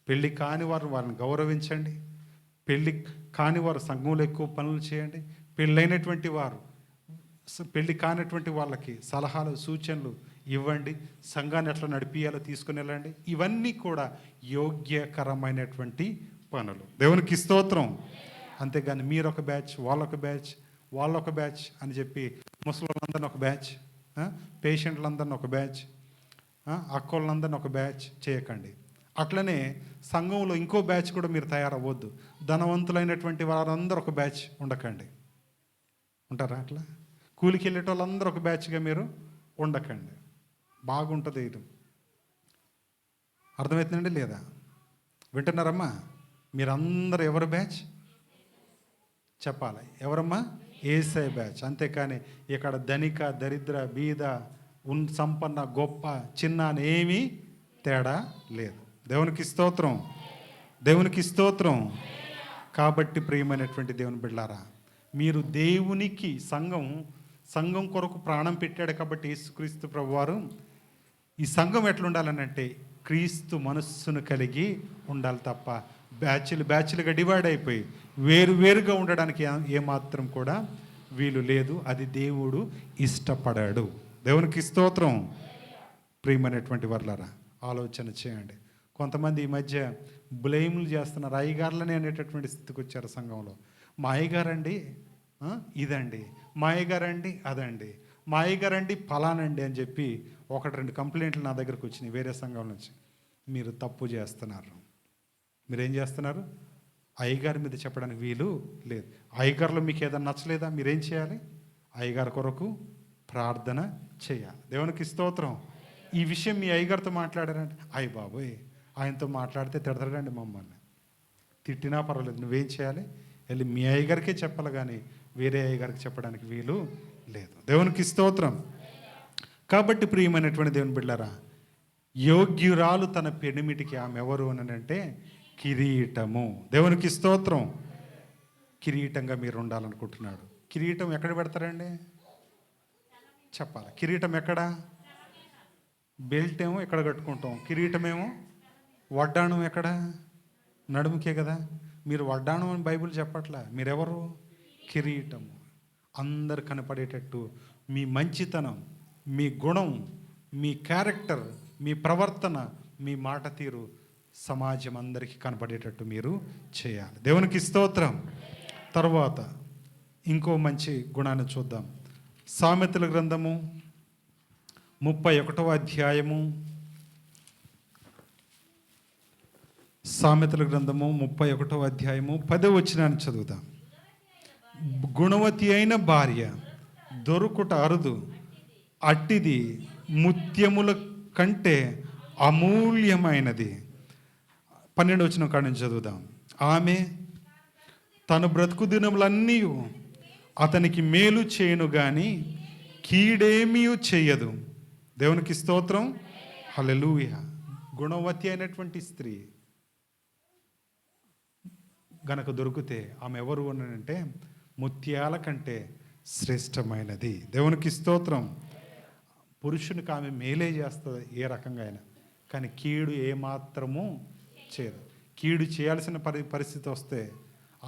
పెళ్ళి కాని వారిని గౌరవించండి. పెళ్ళి కాని వారు సంఘంలో ఎక్కువ పనులు చేయండి. పెళ్ళైనటువంటి వారు పెళ్ళి కానటువంటి వాళ్ళకి సలహాలు సూచనలు ఇవ్వండి. సంఘాన్ని ఎట్లా నడిపియాలో తీసుకుని వెళ్ళండి. ఇవన్నీ కూడా యోగ్యకరమైనటువంటి పనులు. దేవునికి స్తోత్రం. అంతేగాని మీరొక బ్యాచ్, వాళ్ళొక బ్యాచ్ అని చెప్పి ముసలిళ్ళందరినీ ఒక బ్యాచ్, పేషెంట్లందరినీ ఒక బ్యాచ్, అక్కోళ్ళందరినీ ఒక బ్యాచ్ చేయకండి. అట్లనే సంఘంలో ఇంకో బ్యాచ్ కూడా మీరు తయారవ్వద్దు. ధనవంతులైనటువంటి వారందరూ ఒక బ్యాచ్ ఉండకండి. ఉంటారా అట్లా? కూలికి వెళ్ళేట వాళ్ళందరూ ఒక బ్యాచ్గా మీరు ఉండకండి. బాగుంటుంది ఇది. అర్థమవుతుందండి లేదా? వింటున్నారమ్మా? మీరందరూ ఎవరు బ్యాచ్ చెప్పాలి. ఎవరమ్మా? యేసయ్య బ్యాచ్. అంతేకాని ఇక్కడ ధనిక, దరిద్ర, బీద, సంపన్న, గొప్ప, చిన్న అని ఏమీ తేడా లేదు. దేవునికి స్తోత్రం. దేవునికి స్తోత్రం. కాబట్టి ప్రియమైనటువంటి దేవుని బిడ్డలారా, మీరు దేవునికి సంఘం కొరకు ప్రాణం పెట్టాడు. కాబట్టి యేసుక్రీస్తు ప్రభువారు ఈ సంఘం ఎట్లా ఉండాలనంటే క్రీస్తు మనస్సును కలిగి ఉండాలి తప్ప బ్యాచ్లుగా డివైడ్ అయిపోయి వేరుగా ఉండడానికి ఏమాత్రం కూడా వీలు లేదు. అది దేవుడు ఇష్టపడాడు. దేవునికి స్తోత్రం. ప్రియమైనటువంటి వర్లారా, ఆలోచన చేయండి. కొంతమంది ఈ మధ్య బ్లేములు చేస్తున్నారు. అయ్యగారులనే అనేటటువంటి స్థితికి వచ్చారు సంఘంలో. మా అయ్యగారండి ఇదండి, మా అయ్యగారండి అదండి, మా అయ్యగారండి ఫలానండి అని చెప్పి 1-2 కంప్లైంట్లు నా దగ్గరకు వచ్చినాయి వేరే సంఘం నుంచి. మీరు తప్పు చేస్తున్నారు. మీరేం చేస్తున్నారు? అయ్యగారి మీద చెప్పడానికి వీలు లేదు. అయ్యగారిలో మీకు ఏదైనా నచ్చలేదా? మీరేం చేయాలి? అయ్యగారి కొరకు ప్రార్థన చేయాలి. దేవునికి స్తోత్రం. ఈ విషయం మీ అయ్యగారితో మాట్లాడారంటే, అయ్య బాబోయ్ ఆయనతో మాట్లాడితే తిడతాడండి మమ్మల్ని. తిట్టినా పర్వాలేదు, నువ్వేం చేయాలి? వెళ్ళి మీ అయ్యగారికే చెప్పాలి, కానీ వేరే అయ్యగారికి చెప్పడానికి వీలు లేదు. దేవునికి స్తోత్రం. కాబట్టి ప్రియమైనటువంటి దేవుని బిడ్డలారా, యోగ్యురాలు తన పెనిమిటికి ఆమె ఎవరు అని అంటే కిరీటము. దేవునికి స్తోత్రం. కిరీటంగా మీరు ఉండాలనుకుంటున్నాడు. కిరీటం ఎక్కడ పెడతారండి? చెప్పాలి. కిరీటం ఎక్కడ? బెల్ట్ ఏమో ఎక్కడ కట్టుకుంటాం, కిరీటమేమో వడ్డాణం ఎక్కడ? నడుముకే కదా. మీరు వడ్డాణం అని బైబిల్ చెప్పట్లా. మీరెవరు? కిరీటము. అందరు కనపడేటట్టు మీ మంచితనం, మీ గుణం, మీ క్యారెక్టర్, మీ ప్రవర్తన, మీ మాట తీరు సమాజం అందరికీ కనపడేటట్టు మీరు చేయాలి. దేవునికి స్తోత్రం. తర్వాత ఇంకో మంచి గుణాన్ని చూద్దాం. సామెతల గ్రంథము 31వ అధ్యాయము, సామెతల గ్రంథము 31వ అధ్యాయము 10వ వచనాన్ని చదువుదాం. గుణవతి అయిన భార్య దొరుకుట అరుదు, అట్టిది ముత్యముల కంటే అమూల్యమైనది. 12వ వచనం కాడి నుంచి చదువుదాం. ఆమె తన బ్రతుకు దినములన్నీ అతనికి మేలు చేయను గాని కీడేమీ చేయదు. దేవునికి స్తోత్రం. హల్లెలూయా. గుణవతి అయినటువంటి స్త్రీ, గనక దొరికితే ఆమె ఎవరు అని అంటే ముత్యాల కంటే శ్రేష్టమైనది. దేవునికి స్తోత్రం. పురుషునికి ఆమె మేలే చేస్తుంది ఏ రకంగా అయినా, కానీ కీడు ఏమాత్రము చేయదు. కీడు చేయాల్సిన పరిస్థితి వస్తే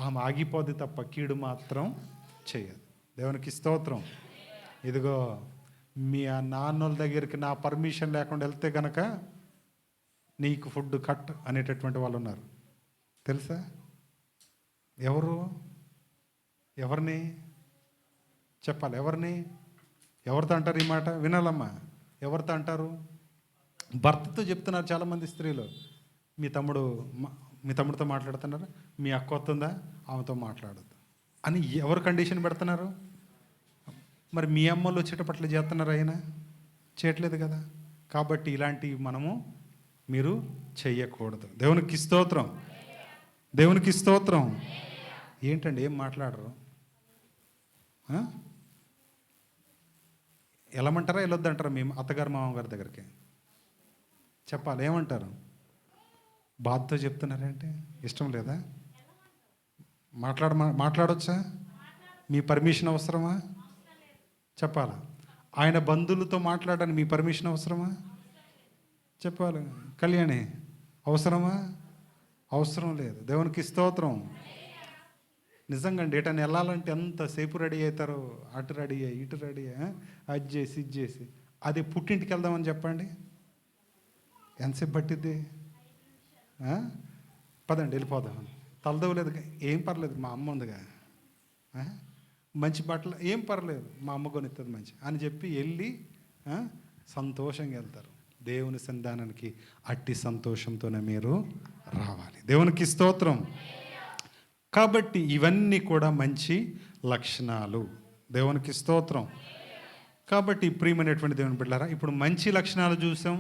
ఆమె ఆగిపోద్ది తప్ప కీడు మాత్రం చేయదు. దేవునికి స్తోత్రం. ఇదిగో మీ ఆ నాన్నోళ్ళ దగ్గరికి నా పర్మిషన్ లేకుండా వెళ్తే గనక నీకు ఫుడ్ కట్ అనేటటువంటి వాళ్ళు ఉన్నారు, తెలుసా? ఎవరిని చెప్పాలి? ఎవరితో అంటారు ఈ మాట? వినాలమ్మా. ఎవరితో అంటారు? భర్తతో చెప్తున్నారు చాలామంది స్త్రీలు. మీ తమ్ముడితో మాట్లాడుతున్నారు, మీ అక్క వస్తుందా ఆమెతో మాట్లాడద్దు అని ఎవరు కండిషన్ పెడుతున్నారు? మరి మీ అమ్మలు వచ్చేటప్పట్లు చేస్తున్నారు, అయినా చేయట్లేదు కదా. కాబట్టి ఇలాంటివి మీరు చెయ్యకూడదు. దేవునికి స్తోత్రం. దేవునికి స్తోత్రం. ఏంటండి ఏం మాట్లాడరు? వెళ్ళమంటారా వెళ్ళొద్దంటారా? మేము అత్తగారు మామగారి దగ్గరికి చెప్పాలి, ఏమంటారు? బాధతో చెప్తున్నారంటే ఇష్టం లేదా? మాట్లాడొచ్చా? మీ పర్మిషన్ అవసరమా? చెప్పాలా? ఆయన బంధువులతో మాట్లాడడానికి మీ పర్మిషన్ అవసరమా? చెప్పాలి. కళ్యాణి అవసరమా? అవసరం లేదు. దేవునికి స్తోత్రం. నిజంగా అండి, ఎటని వెళ్ళాలంటే ఎంతసేపు రెడీ అవుతారో, అటు రెడీ అయ్యి ఇటు రెడీ అయ్యి అది చేసి ఇది చేసి. అది పుట్టింటికి వెళ్దామని చెప్పండి, ఎంతసేపు పట్టిద్ది? పదండి వెళ్ళిపోదాం. తలదవలేదు, ఏం పర్లేదు మా అమ్మ ఉందిగా, మంచి బట్టలు ఏం పర్లేదు మా అమ్మ కొనిస్తుంది మంచి అని చెప్పి వెళ్ళి సంతోషంగా వెళ్తారు. దేవుని సంధానానికి అట్టి సంతోషంతోనే మీరు రావాలి. దేవునికి స్తోత్రం. కాబట్టి ఇవన్నీ కూడా మంచి లక్షణాలు. దేవునికి స్తోత్రం. కాబట్టి ప్రియమైనటువంటి దేవుని బిడ్డలారా, ఇప్పుడు మంచి లక్షణాలు చూసాం,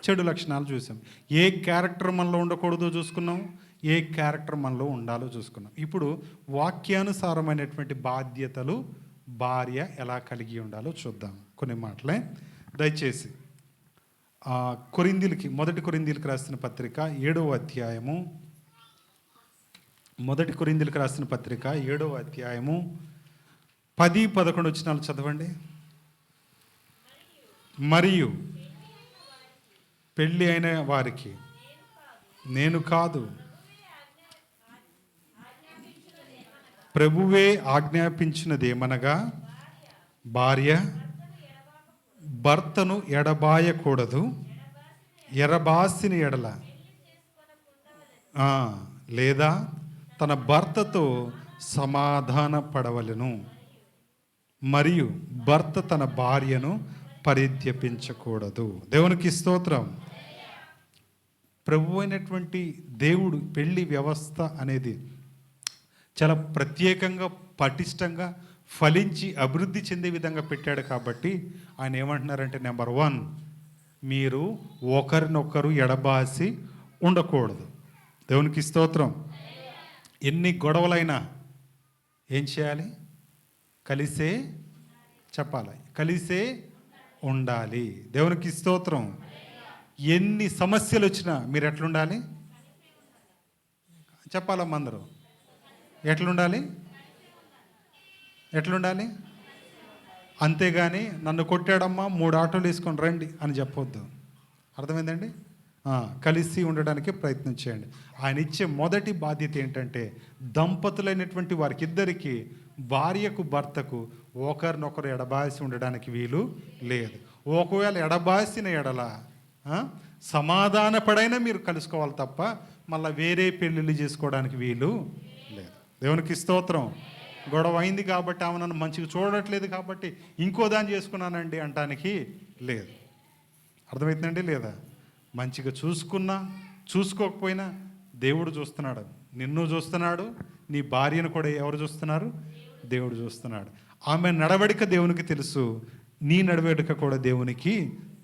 చెడు లక్షణాలు చూసాం. ఏ క్యారెక్టర్ మనలో ఉండకూడదో చూసుకున్నాం, ఏ క్యారెక్టర్ మనలో ఉండాలో చూసుకున్నాం. ఇప్పుడు వాక్యానుసారమైనటువంటి బాధ్యతలు భార్య ఎలా కలిగి ఉండాలో చూద్దాం. కొన్ని మాటలే దయచేసి మొదటి కొరింథీయులకు రాసిన పత్రిక 7వ అధ్యాయము, మొదటి కొరింథీయులకు రాసిన పత్రిక 7వ అధ్యాయము 10-11 వచనాలు చదవండి. మరియు పెళ్ళి అయిన వారికి నేను కాదు, ప్రభువే ఆజ్ఞాపించినదేమనగా భార్య భర్తను ఎడబాయకూడదు, ఎరబాసిన ఎడల లేదా తన భర్తతో సమాధాన పడవలెను, మరియు భర్త తన భార్యను పరిత్యపించకూడదు. దేవునికి స్తోత్రం. ప్రభు అయినటువంటి దేవుడు పెళ్లి వ్యవస్థ అనేది చాలా ప్రత్యేకంగా, పటిష్టంగా, ఫలించి అభివృద్ధి చెందే విధంగా పెట్టాడు. కాబట్టి ఆయన ఏమంటున్నారంటే, నెంబర్ 1, మీరు ఒకరినొకరు ఎడబాసి ఉండకూడదు. దేవునికి స్తోత్రం. ఎన్ని గొడవలైనా ఏం చేయాలి? కలిసే చెప్పాలి, కలిసే ఉండాలి. దేవునికి స్తోత్రం. ఎన్ని సమస్యలు వచ్చినా మీరు ఎట్లుండాలి చెప్పాలమ్మ అందరూ. ఎట్లుండాలి? అంతేగాని నన్ను కొట్టాడమ్మా 3 ఆటోలు వేసుకొని రండి అని చెప్పొద్దు. అర్థమైందండి? కలిసి ఉండడానికి ప్రయత్నం చేయండి. ఆయన ఇచ్చే మొదటి బాధ్యత ఏంటంటే, దంపతులైనటువంటి వారికి ఇద్దరికి, భార్యకు భర్తకు ఒకరినొకరు ఎడబాసి ఉండడానికి వీలు లేదు. ఒకవేళ ఎడబాసిన ఎడల సమాధానపడైనా మీరు కలుసుకోవాలి తప్ప మళ్ళీ వేరే పెళ్ళిళ్ళు చేసుకోవడానికి వీలు లేదు. దేవునికి స్తోత్రం. గొడవ అయింది కాబట్టి ఆమె నన్ను మంచిగా చూడట్లేదు కాబట్టి ఇంకో దాన్ని చేసుకున్నానండి అంటానికి లేదు. అర్థమవుతుందండి? లేదా? మంచిగా చూసుకున్నా చూసుకోకపోయినా దేవుడు చూస్తున్నాడు, నిన్ను చూస్తున్నాడు, నీ భార్యను కూడా ఎవరు చూస్తున్నారు? దేవుడు చూస్తున్నాడు. ఆమె నడవడిక దేవునికి తెలుసు, నీ నడవడిక కూడా దేవునికి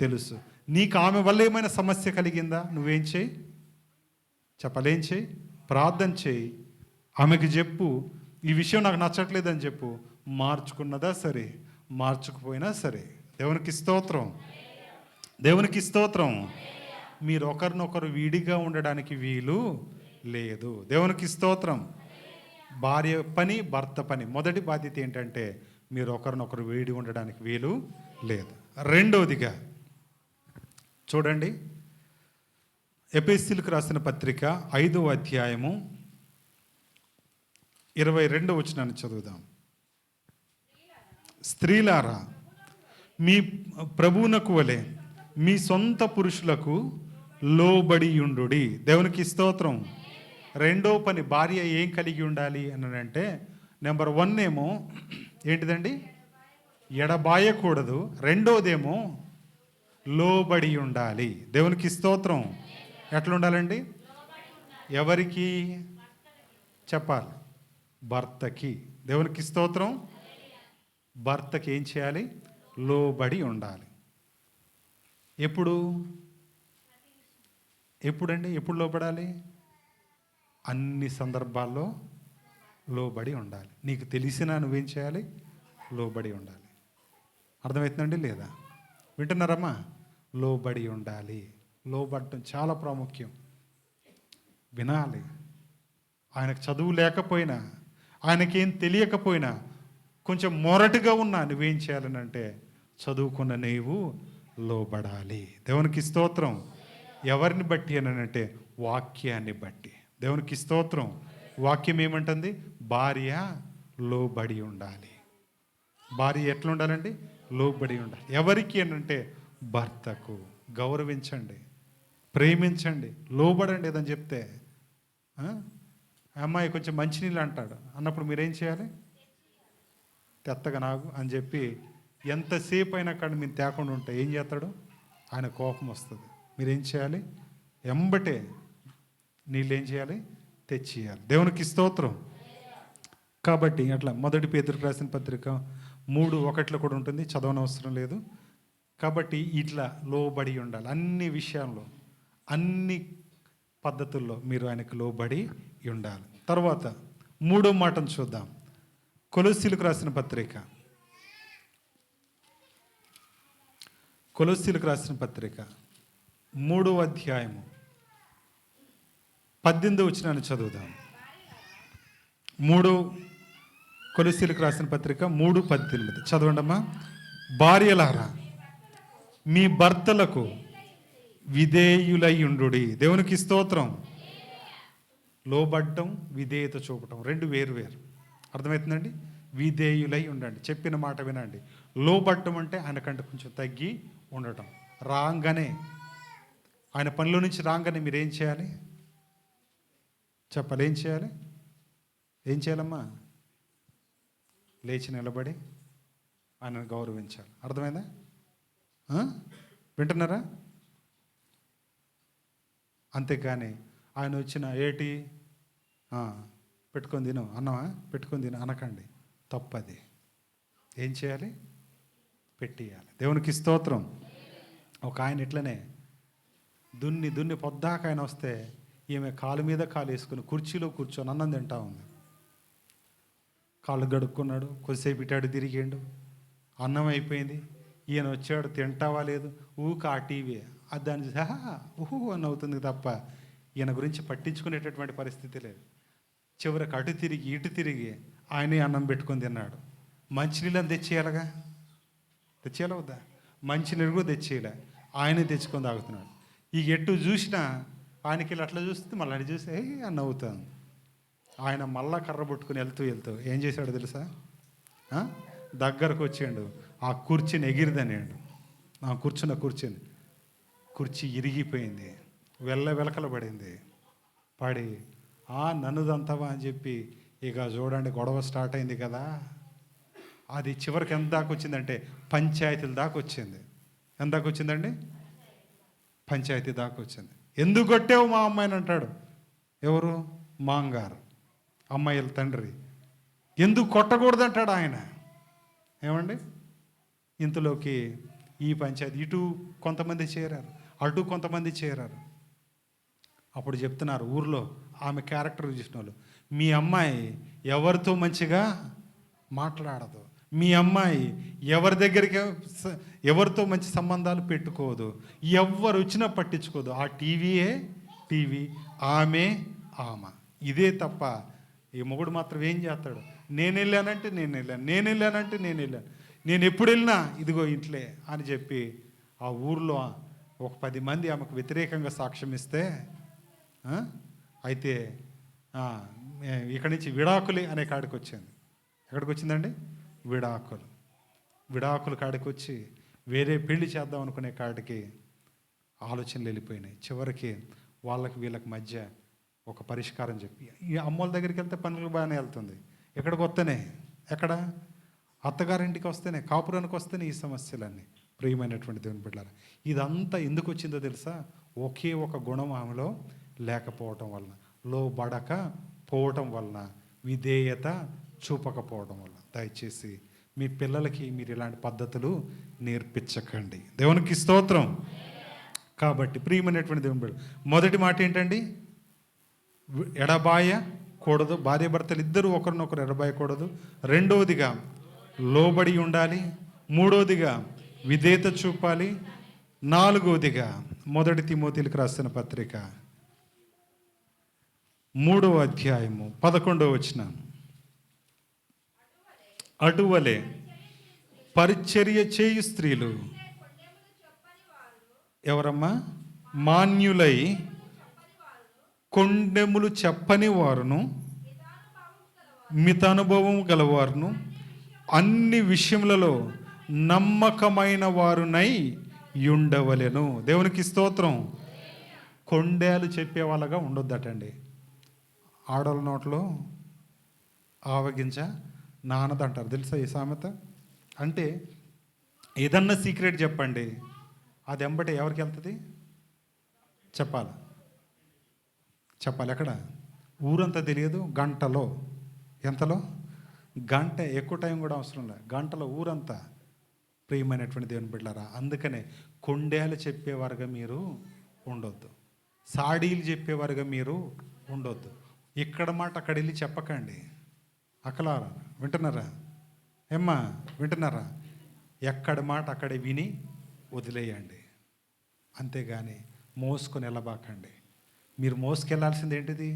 తెలుసు. నీకు ఆమె వల్ల ఏమైనా సమస్య కలిగిందా? నువ్వేం చేయి? చెప్పలేం చేయి? ప్రార్థన చేయి, ఆమెకి చెప్పు, ఈ విషయం నాకు నచ్చట్లేదని చెప్పు. మార్చుకున్నదా సరే, మార్చుకుపోయినా సరే. దేవునికి స్తోత్రం. దేవునికి స్తోత్రం. మీరు ఒకరినొకరు విడిగా ఉండడానికి వీలు లేదు. దేవునికి స్తోత్రం. భార్య పని, భర్త పని. మొదటి బాధ్యత ఏంటంటే మీరు ఒకరినొకరు వేడి ఉండడానికి వీలు లేదు. రెండవదిగా చూడండి, ఎఫెసీయులకు రాసిన పత్రిక 5వ అధ్యాయము 22వ వచనాన్ని చదువుదాం. స్త్రీలారా, మీ ప్రభువునకు వలె మీ సొంత పురుషులకు లోబడి ఉండుడి. దేవునికి స్తోత్రం. రెండో పని, భార్య ఏం కలిగి ఉండాలి అని అంటే, నెంబర్ 1 ఏమో ఏంటిదండి, ఎడబాయకూడదు. రెండోదేమో లోబడి ఉండాలి. దేవునికి స్తోత్రం. ఎట్లా ఉండాలండి? ఎవరికి చెప్పాలి? భర్తకి. దేవునికి స్తోత్రం. భర్తకి ఏం చేయాలి? లోబడి ఉండాలి. ఎప్పుడండి? ఎప్పుడు లోబడాలి? అన్ని సందర్భాల్లో లోబడి ఉండాలి. నీకు తెలిసినా నువ్వేం చేయాలి? లోబడి ఉండాలి. అర్థమవుతుందండి లేదా? వింటున్నారమ్మా? లోబడి ఉండాలి. లోబడటం చాలా ప్రాముఖ్యం. వినాలి. ఆయనకు చదువు లేకపోయినా, ఆయనకేం తెలియకపోయినా, కొంచెం మొరటుగా ఉన్నా నువ్వేం చేయాలని అంటే, చదువుకున్న నీవు లోబడాలి. దేవునికి స్తోత్రం. ఎవరిని బట్టి అని అంటే, వాక్యాన్ని బట్టి. దేవునికి స్తోత్రం. వాక్యం ఏమంటుంది? భార్య లోబడి ఉండాలి. భార్య ఎట్లా ఉండాలండి? లోబడి ఉండాలి. ఎవరికి అని అంటే, భర్తకు. గౌరవించండి, ప్రేమించండి, లోబడండి ఏదని చెప్తే, అమ్మాయి కొంచెం మంచినీళ్ళు అంటాడు అన్నప్పుడు మీరేం చేయాలి? తెత్తగా నాకు అని చెప్పి ఎంతసేపు అయినా కానీ మీరు తేకుండా ఉంటే ఏం చేస్తాడు? ఆయన కోపం వస్తుంది. మీరేం చేయాలి? ఎంబటే నీళ్ళు ఏం చేయాలి? తెచ్చియాలి. దేవునికి స్తోత్రం. కాబట్టి అట్లా మొదటి పేతురుకు రాసిన పత్రిక 3:1 కూడా ఉంటుంది, చదవనవసరం లేదు. కాబట్టి ఇట్లా లోబడి ఉండాలి. అన్ని విషయాల్లో, అన్ని పద్ధతుల్లో మీరు ఆయనకు లోబడి ఉండాలి. తర్వాత 3వ మాటను చూద్దాం. కొలొస్సీయులకు రాసిన పత్రిక 3వ అధ్యాయము 18వ వచనాన్ని చదువుదాం. కొలొస్సీయులకు రాసిన పత్రిక 3:18 చదవండమ్మా. భార్యలారా, మీ భర్తలకు విధేయులై ఉండుడి. దేవునికి స్తోత్రం. లోబడ్డం, విధేయత చూపటం రెండు వేరు. అర్థమవుతుందండి? విధేయులై ఉండండి, చెప్పిన మాట వినండి. లోబడ్డం అంటే ఆయనకంటే కొంచెం తగ్గి ఉండటం. రాగానే, ఆయన పనిలో నుంచి రాగానే మీరేం చేయాలి? చెప్పాలి. ఏం చేయాలమ్మా? లేచి నిలబడి ఆయనను గౌరవించాలి. అర్థమైందా? వింటున్నారా? అంతేకాని ఆయన వచ్చిన ఏటి పెట్టుకొని తిను అన్నమా, పెట్టుకొని తిను అనకండి. తప్పది. ఏం చేయాలి? పెట్టియాలి. దేవునికి స్తోత్రం. ఒక ఆయన ఇట్లనే దున్ని పొద్దాక ఆయన వస్తే ఈమె కాలు మీద కాలు వేసుకుని కుర్చీలో కూర్చొని అన్నం తింటా ఉంది. కాళ్ళు గడుక్కున్నాడు, కొద్దిసేపు ఇటాడు తిరిగిండు, అన్నం అయిపోయింది. ఈయన వచ్చాడు, తింటావా లేదు, ఆ టీవీ అది దాన్ని ఊహు అని అవుతుంది తప్ప ఈయన గురించి పట్టించుకునేటటువంటి పరిస్థితి లేదు. చివరికి అటు తిరిగి ఇటు తిరిగి ఆయనే అన్నం పెట్టుకొని తిన్నాడు. మంచినీళ్ళని తెచ్చేయాలగా, తెచ్చేయాలి వద్దా? మంచినీళ్ళు కూడా తెచ్చేయాలి, ఆయనే తెచ్చుకొని తాగుతున్నాడు. ఈ ఎటు చూసినా ఆయనకి అట్లా చూస్తే మళ్ళీ అటు చూస్తే అని నవ్వుతాను. ఆయన మళ్ళా కర్ర పట్టుకుని వెళ్తూ ఏం చేశాడు తెలుసా? దగ్గరకు వచ్చాడు, ఆ కుర్చీని ఎగిరిదనేడు. కూర్చున్న కుర్చీ ఇరిగిపోయింది, వెలకల పడింది. పడి నన్ను దంతావా అని చెప్పి ఇక చూడండి గొడవ స్టార్ట్ అయింది కదా. అది చివరికి ఎంత దాకా వచ్చిందంటే పంచాయతీల దాకా వచ్చింది. ఎంత దాకా వచ్చిందండి? పంచాయతీ దాకా వచ్చింది. ఎందుకు కొట్టావు మా అమ్మాయిని అంటాడు. ఎవరు? మాంగారు, అమ్మాయిల తండ్రి. ఎందుకు కొట్టకూడదంటాడు ఆయన. ఏమండి? ఇంతలోకి ఈ పంచాయతీ ఇటు కొంతమంది చేరారు, అటు కొంతమంది చేరారు. అప్పుడు చెప్తున్నారు ఊర్లో ఆమె క్యారెక్టర్ చూసిన వాళ్ళు, మీ అమ్మాయి ఎవరితో మంచిగా మాట్లాడదు, మీ అమ్మాయి ఎవరి దగ్గరికి ఎవరితో మంచి సంబంధాలు పెట్టుకోదు, ఎవరు వచ్చినా పట్టించుకోదు. ఆ టీవీ, ఆమె ఆమె. ఇదే తప్ప ఈ మొగుడు మాత్రం ఏం చేస్తాడు, నేను వెళ్ళానంటే నేను వెళ్ళాను, నేను వెళ్ళానంటే నేను వెళ్ళాను, నేను ఎప్పుడు వెళ్ళినా ఇదిగో ఇంట్లే అని చెప్పి ఆ ఊర్లో ఒక 10 మంది ఆమెకు వ్యతిరేకంగా సాక్ష్యం ఇస్తే అయితే ఇక్కడి నుంచి విడాకులే అనే కాడికి వచ్చింది. ఎక్కడికి వచ్చిందండి? విడాకులు కాడికి వచ్చి వేరే పెళ్లి చేద్దాం అనుకునే కాడికి ఆలోచనలు వెళ్ళిపోయినాయి. చివరికి వాళ్ళకి వీళ్ళకి మధ్య ఒక పరిష్కారం చెప్పి, ఈ అమ్మోళ్ళ దగ్గరికి వెళ్తే పనులు బాగానే వెళ్తుంది, ఎక్కడికి వస్తేనే అత్తగారింటికి వస్తేనే, కాపురానికి వస్తేనే ఈ సమస్యలన్నీ. ప్రియమైనటువంటి దేవుని బిడ్డలారా, ఇదంతా ఎందుకు వచ్చిందో తెలుసా? ఒకే ఒక గుణం ఆమెలో లేకపోవటం వలన, లోబడక పోవటం వలన, విధేయత చూపకపోవడం వలన. దయచేసి మీ పిల్లలకి మీరు ఇలాంటి పద్ధతులు నేర్పించకండి. దేవునికి స్తోత్రం. కాబట్టి ప్రియమైనటువంటి దేవుని బిడ్డ, మొదటి మాట ఏంటండి? ఎడబాయకూడదు. భార్య భర్తలు ఇద్దరు ఒకరినొకరు ఎడబాయకూడదు. రెండవదిగా లోబడి ఉండాలి. మూడవదిగా విధేయత చూపాలి. నాలుగవదిగా 1 తిమోతిలకు రాసిన పత్రిక 3వ అధ్యాయము 11వ వచనం, అటువలే పరిచర్య చేయు స్త్రీలు ఎవరమ్మా? మాన్యులై కొండెములు చెప్పని వారును మితానుభవం గలవారును అన్ని విషయములలో నమ్మకమైన వారునై ఉండవలెను. దేవునికి స్తోత్రం. కొండేలు చెప్పే వాళ్ళగా ఉండొద్దటండి. ఆడోళ్ళ నోట్లో ఆవగింజ నానదంటారు, తెలుసా ఈ సామెత? అంటే ఏదన్నా సీక్రెట్ చెప్పండి, అది ఎంబటే ఎవరికి వెళ్తుంది? చెప్పాలి. ఎక్కడ? ఊరంతా తెలియదు, గంటలో. ఎంతలో? గంట. ఎక్కువ టైం కూడా అవసరం లేదు, గంటలో ఊరంతా. ప్రియమైనటువంటి దేవుని బిడ్డలారా, అందుకనే కొండేలు చెప్పేవారుగా మీరు ఉండొద్దు, సాడీలు చెప్పేవారుగా మీరు ఉండొద్దు. ఇక్కడ మాట అక్కడ వెళ్ళి చెప్పకండి. అక్కలారా వింటున్నారా? ఏమ్మా వింటున్నారా? ఎక్కడ మాట అక్కడే విని వదిలేయండి, అంతేగాని మోసుకొని వెళ్ళబాకండి. మీరు మోసుకెళ్లాల్సింది ఏంటిది?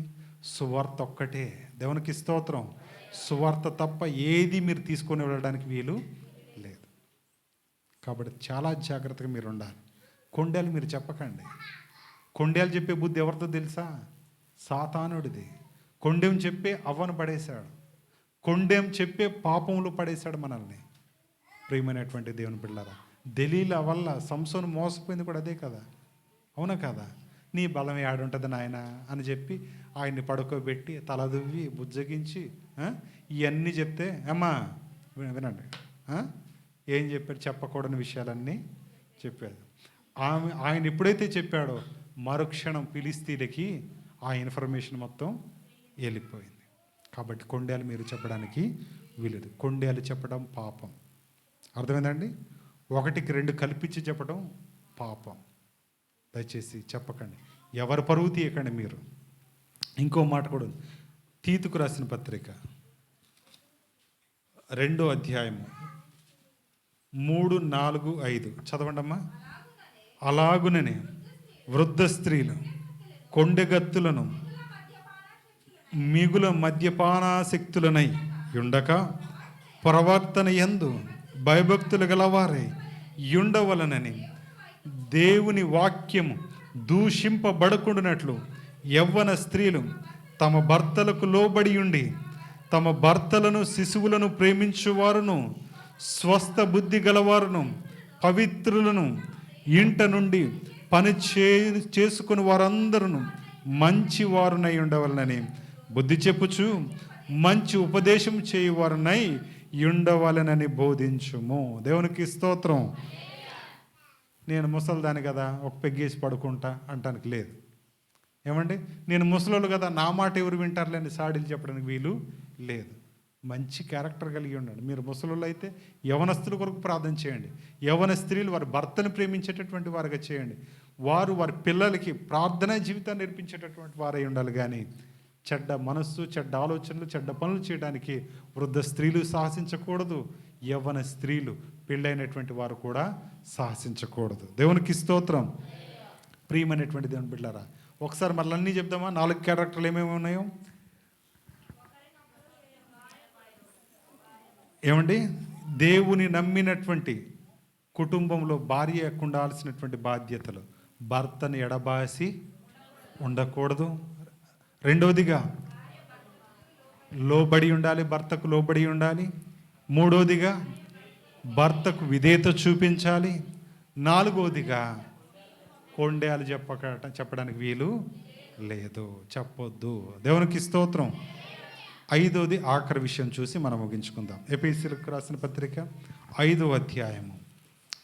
సువార్త ఒక్కటే. దేవునికి స్తోత్రం. సువార్త తప్ప ఏది మీరు తీసుకొని వెళ్ళడానికి వీలు లేదు. కాబట్టి చాలా జాగ్రత్తగా మీరు ఉండాలి. కొండేలు మీరు చెప్పకండి. కొండేలు చెప్పే బుద్ధి ఎవరితో తెలుసా? సాతానుడిది. కొండెం చెప్పే అవ్వను పడేశాడు, కొండెం చెప్పే పాపంలో పడేశాడు మనల్ని. ప్రియమైనటువంటి దేవుని బిడ్డలారా, దెలీలా వల్ల సంసోను మోసపోయింది కూడా అదే కదా, అవునా కదా? నీ బలం ఏడుంటుంది నాయన అని చెప్పి ఆయన్ని పడుకోబెట్టి తలదువ్వి బుజ్జగించి ఇవన్నీ చెప్తే, అమ్మా వినండి, ఏం చెప్పాడు? చెప్పకూడని విషయాలన్నీ చెప్పాడు. ఆయన ఎప్పుడైతే చెప్పాడో మరుక్షణం ఫిలిస్తీన్లకి ఆ ఇన్ఫర్మేషన్ మొత్తం వెళ్ళిపోయింది. కాబట్టి కొండేలు మీరు చెప్పడానికి వీలేదు. కొండేలు చెప్పడం పాపం. అర్థమైందండి? 1కి 2 కల్పించి చెప్పడం పాపం. దయచేసి చెప్పకండి, ఎవరు పరువు తీయకండి మీరు. ఇంకో మాట కూడా ఉంది. తీతుకు రాసిన పత్రిక 2వ అధ్యాయము 3, 4, 5 చదవండమ్మా. అలాగుననే వృద్ధ స్త్రీలు కొండెగత్తులను మిగుల మద్యపానాసక్తులనై ఉండక ప్రవర్తన యందు భయభక్తులు గలవారై ఉండవలనని దేవుని వాక్యము దూషింపబడకుండానట్లు యవ్వన స్త్రీలు తమ భర్తలకు లోబడి ఉండి తమ భర్తలను శిశువులను ప్రేమించువారును స్వస్థ బుద్ధి గలవారును పవిత్రులను ఇంట నుండి పని చేసుకుని వారందరూ మంచి వారునై ఉండవలనని బుద్ధి చెప్పుచు మంచి ఉపదేశం చేయువారునై ఉండవలనని బోధించుము. దేవునికి స్తోత్రం. నేను ముసలిదాన్ని కదా ఒక పెగ్గేసి పడుకుంటా అంటానికి లేదు. ఏమండి, నేను ముసలోళ్ళు కదా నా మాట ఎవరు వింటారులేని సాడీలు చెప్పడానికి వీలు లేదు. మంచి క్యారెక్టర్ కలిగి ఉండండి. మీరు ముసలోళ్ళు అయితే యవనస్తుల కొరకు ప్రార్థన చేయండి. యవన స్త్రీలు వారి భర్తను ప్రేమించేటటువంటి వారుగా చేయండి. వారు వారి పిల్లలకి ప్రార్థనా జీవితాన్ని నేర్పించేటటువంటి వారై ఉండాలి. కానీ చెడ్డ మనస్సు, చెడ్డ ఆలోచనలు, చెడ్డ పనులు చేయడానికి వృద్ధ స్త్రీలు సాహసించకూడదు. యవ్వన స్త్రీలు పెళ్ళైనటువంటి వారు కూడా సాహసించకూడదు. దేవునికి స్తోత్రం. ప్రియమైనటువంటి దేవుని బిడ్డలారా, ఒకసారి మళ్ళీ అన్నీ చెప్దామా? 4 క్యారెక్టర్లు ఏమేమి ఉన్నాయో ఏమండి? దేవుని నమ్మినటువంటి కుటుంబంలో భార్యకు ఉండాల్సినటువంటి బాధ్యతలు: భర్తను ఎడబాసి ఉండకూడదు. రెండవదిగా లోబడి ఉండాలి, భర్తకు లోబడి ఉండాలి. మూడవదిగా భర్తకు విధేయత చూపించాలి. నాలుగవదిగా కొండేలు చెప్పడానికి వీలు లేదు, చెప్పొద్దు. దేవునికి స్తోత్రం. ఐదవది ఆఖరి విషయం చూసి మనం ముగించుకుందాం. ఎఫెసీయులకు రాసిన పత్రిక 5వ అధ్యాయము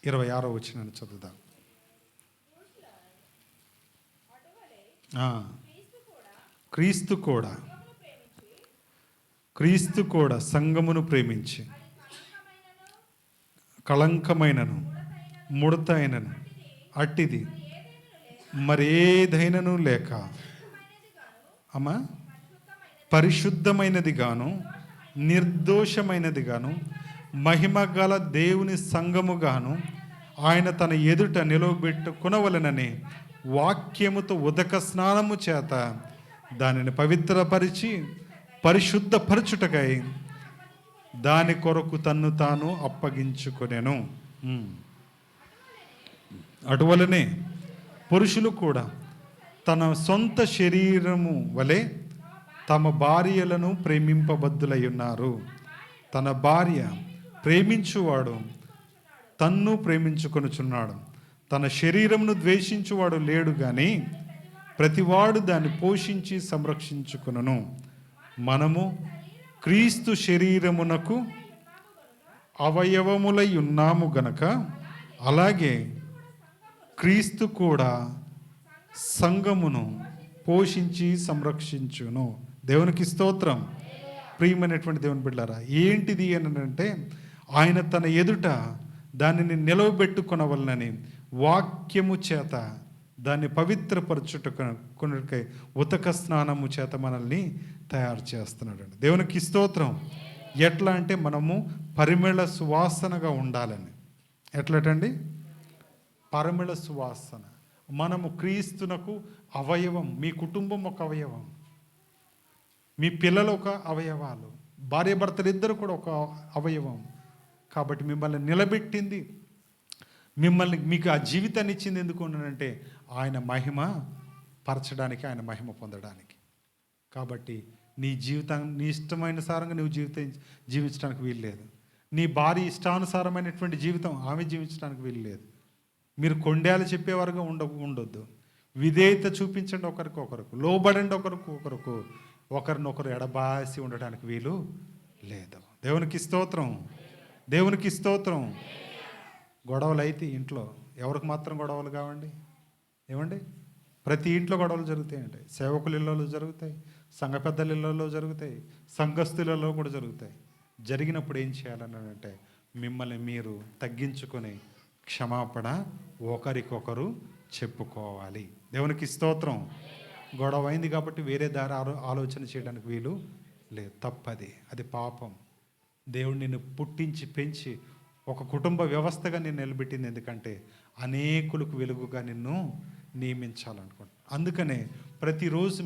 26వ వచనాన్ని చదువుదాం. క్రీస్తు కూడా సంఘమును ప్రేమించి కళంకమైనను ముడత అయినను అట్టిది మరేదైనను లేక పరిశుద్ధమైనది గాను నిర్దోషమైనది గాను మహిమ గల దేవుని సంఘము గాను ఆయన తన ఎదుట నిలవబెట్టుకొనవలెనని వాక్యముతో ఉదక స్నానము చేత దానిని పవిత్రపరిచి పరిశుద్ధపరచుటకై దాని కొరకు తన్ను తాను అప్పగించుకొనెను. అటువలనే పురుషులు కూడా తన సొంత శరీరము వలె తమ భార్యలను ప్రేమింపబద్దులై ఉన్నారు. తన భార్య ప్రేమించువాడు తన్ను ప్రేమించుకొనుచున్నాడు. తన శరీరమును ద్వేషించువాడు లేడు కానీ ప్రతివాడు దాన్ని పోషించి సంరక్షించుకొనును. మనము క్రీస్తు శరీరమునకు అవయవములై ఉన్నాము గనక అలాగే క్రీస్తు కూడా సంఘమును పోషించి సంరక్షించును. దేవునికి స్తోత్రం. ప్రియమైనటువంటి దేవుని బిడ్డలారా, ఏంటిది అని అంటే ఆయన తన ఎదుట దానిని నిలవబెట్టుకొనవలనని వాక్యము చేత దాన్ని పవిత్రపరచుటకై ఉతక స్నానము చేత మనల్ని తయారు చేస్తున్నాడు. దేవునికి స్తోత్రం. ఎట్లా అంటే మనము పరిమళ సువాసనగా ఉండాలని. ఎట్లటండి? పరిమళ సువాసన. మనము క్రీస్తునకు అవయవం. మీ కుటుంబం ఒక అవయవం, మీ పిల్లలు ఒక అవయవాలు, భార్య భర్తలు ఇద్దరు కూడా ఒక అవయవం. కాబట్టి మిమ్మల్ని నిలబెట్టింది, మీకు ఆ జీవితాన్ని ఇచ్చింది ఎందుకు అంటే ఆయన మహిమ పరచడానికి, ఆయన మహిమ పొందడానికి. కాబట్టి నీ ఇష్టమైన సారంగా నువ్వు జీవించడానికి వీలు లేదు. నీ భార్య ఇష్టానుసారమైనటువంటి జీవితం ఆమె జీవించడానికి వీలు లేదు. మీరు కొండేలు చెప్పేవారుగా ఉండొద్దు. విధేయత చూపించండి ఒకరికి, లోబడండి ఒకరికి, ఒకరినొకరు ఎడబాసి ఉండడానికి వీలు లేదు. దేవునికి స్తోత్రం. దేవునికి స్తోత్రం. గొడవలు అయితే ఇంట్లో ఎవరికి మాత్రం గొడవలు కావండి? ఏమండి? ప్రతి ఇంట్లో గొడవలు జరుగుతాయండి. సేవకుల ఇళ్ళలో జరుగుతాయి, సంఘ పెద్దల ఇళ్ళలో జరుగుతాయి, సంఘస్థులలో కూడా జరుగుతాయి. జరిగినప్పుడు ఏం చేయాలని అంటే మిమ్మల్ని మీరు తగ్గించుకొని క్షమాపణ ఒకరికొకరు చెప్పుకోవాలి. దేవునికి స్తోత్రం. గొడవ అయింది కాబట్టి వేరే దారి ఆలోచన చేయడానికి వీలు లేదు. తప్పది, అది పాపం. దేవుడు నిన్ను పుట్టించి పెంచి ఒక కుటుంబ వ్యవస్థగా నిన్ను నిలబెట్టింది. ఎందుకంటే అనేకులకు వెలుగుగా నిన్ను నియమించాలనుకుంటున్నాను. అందుకనే ప్రతిరోజు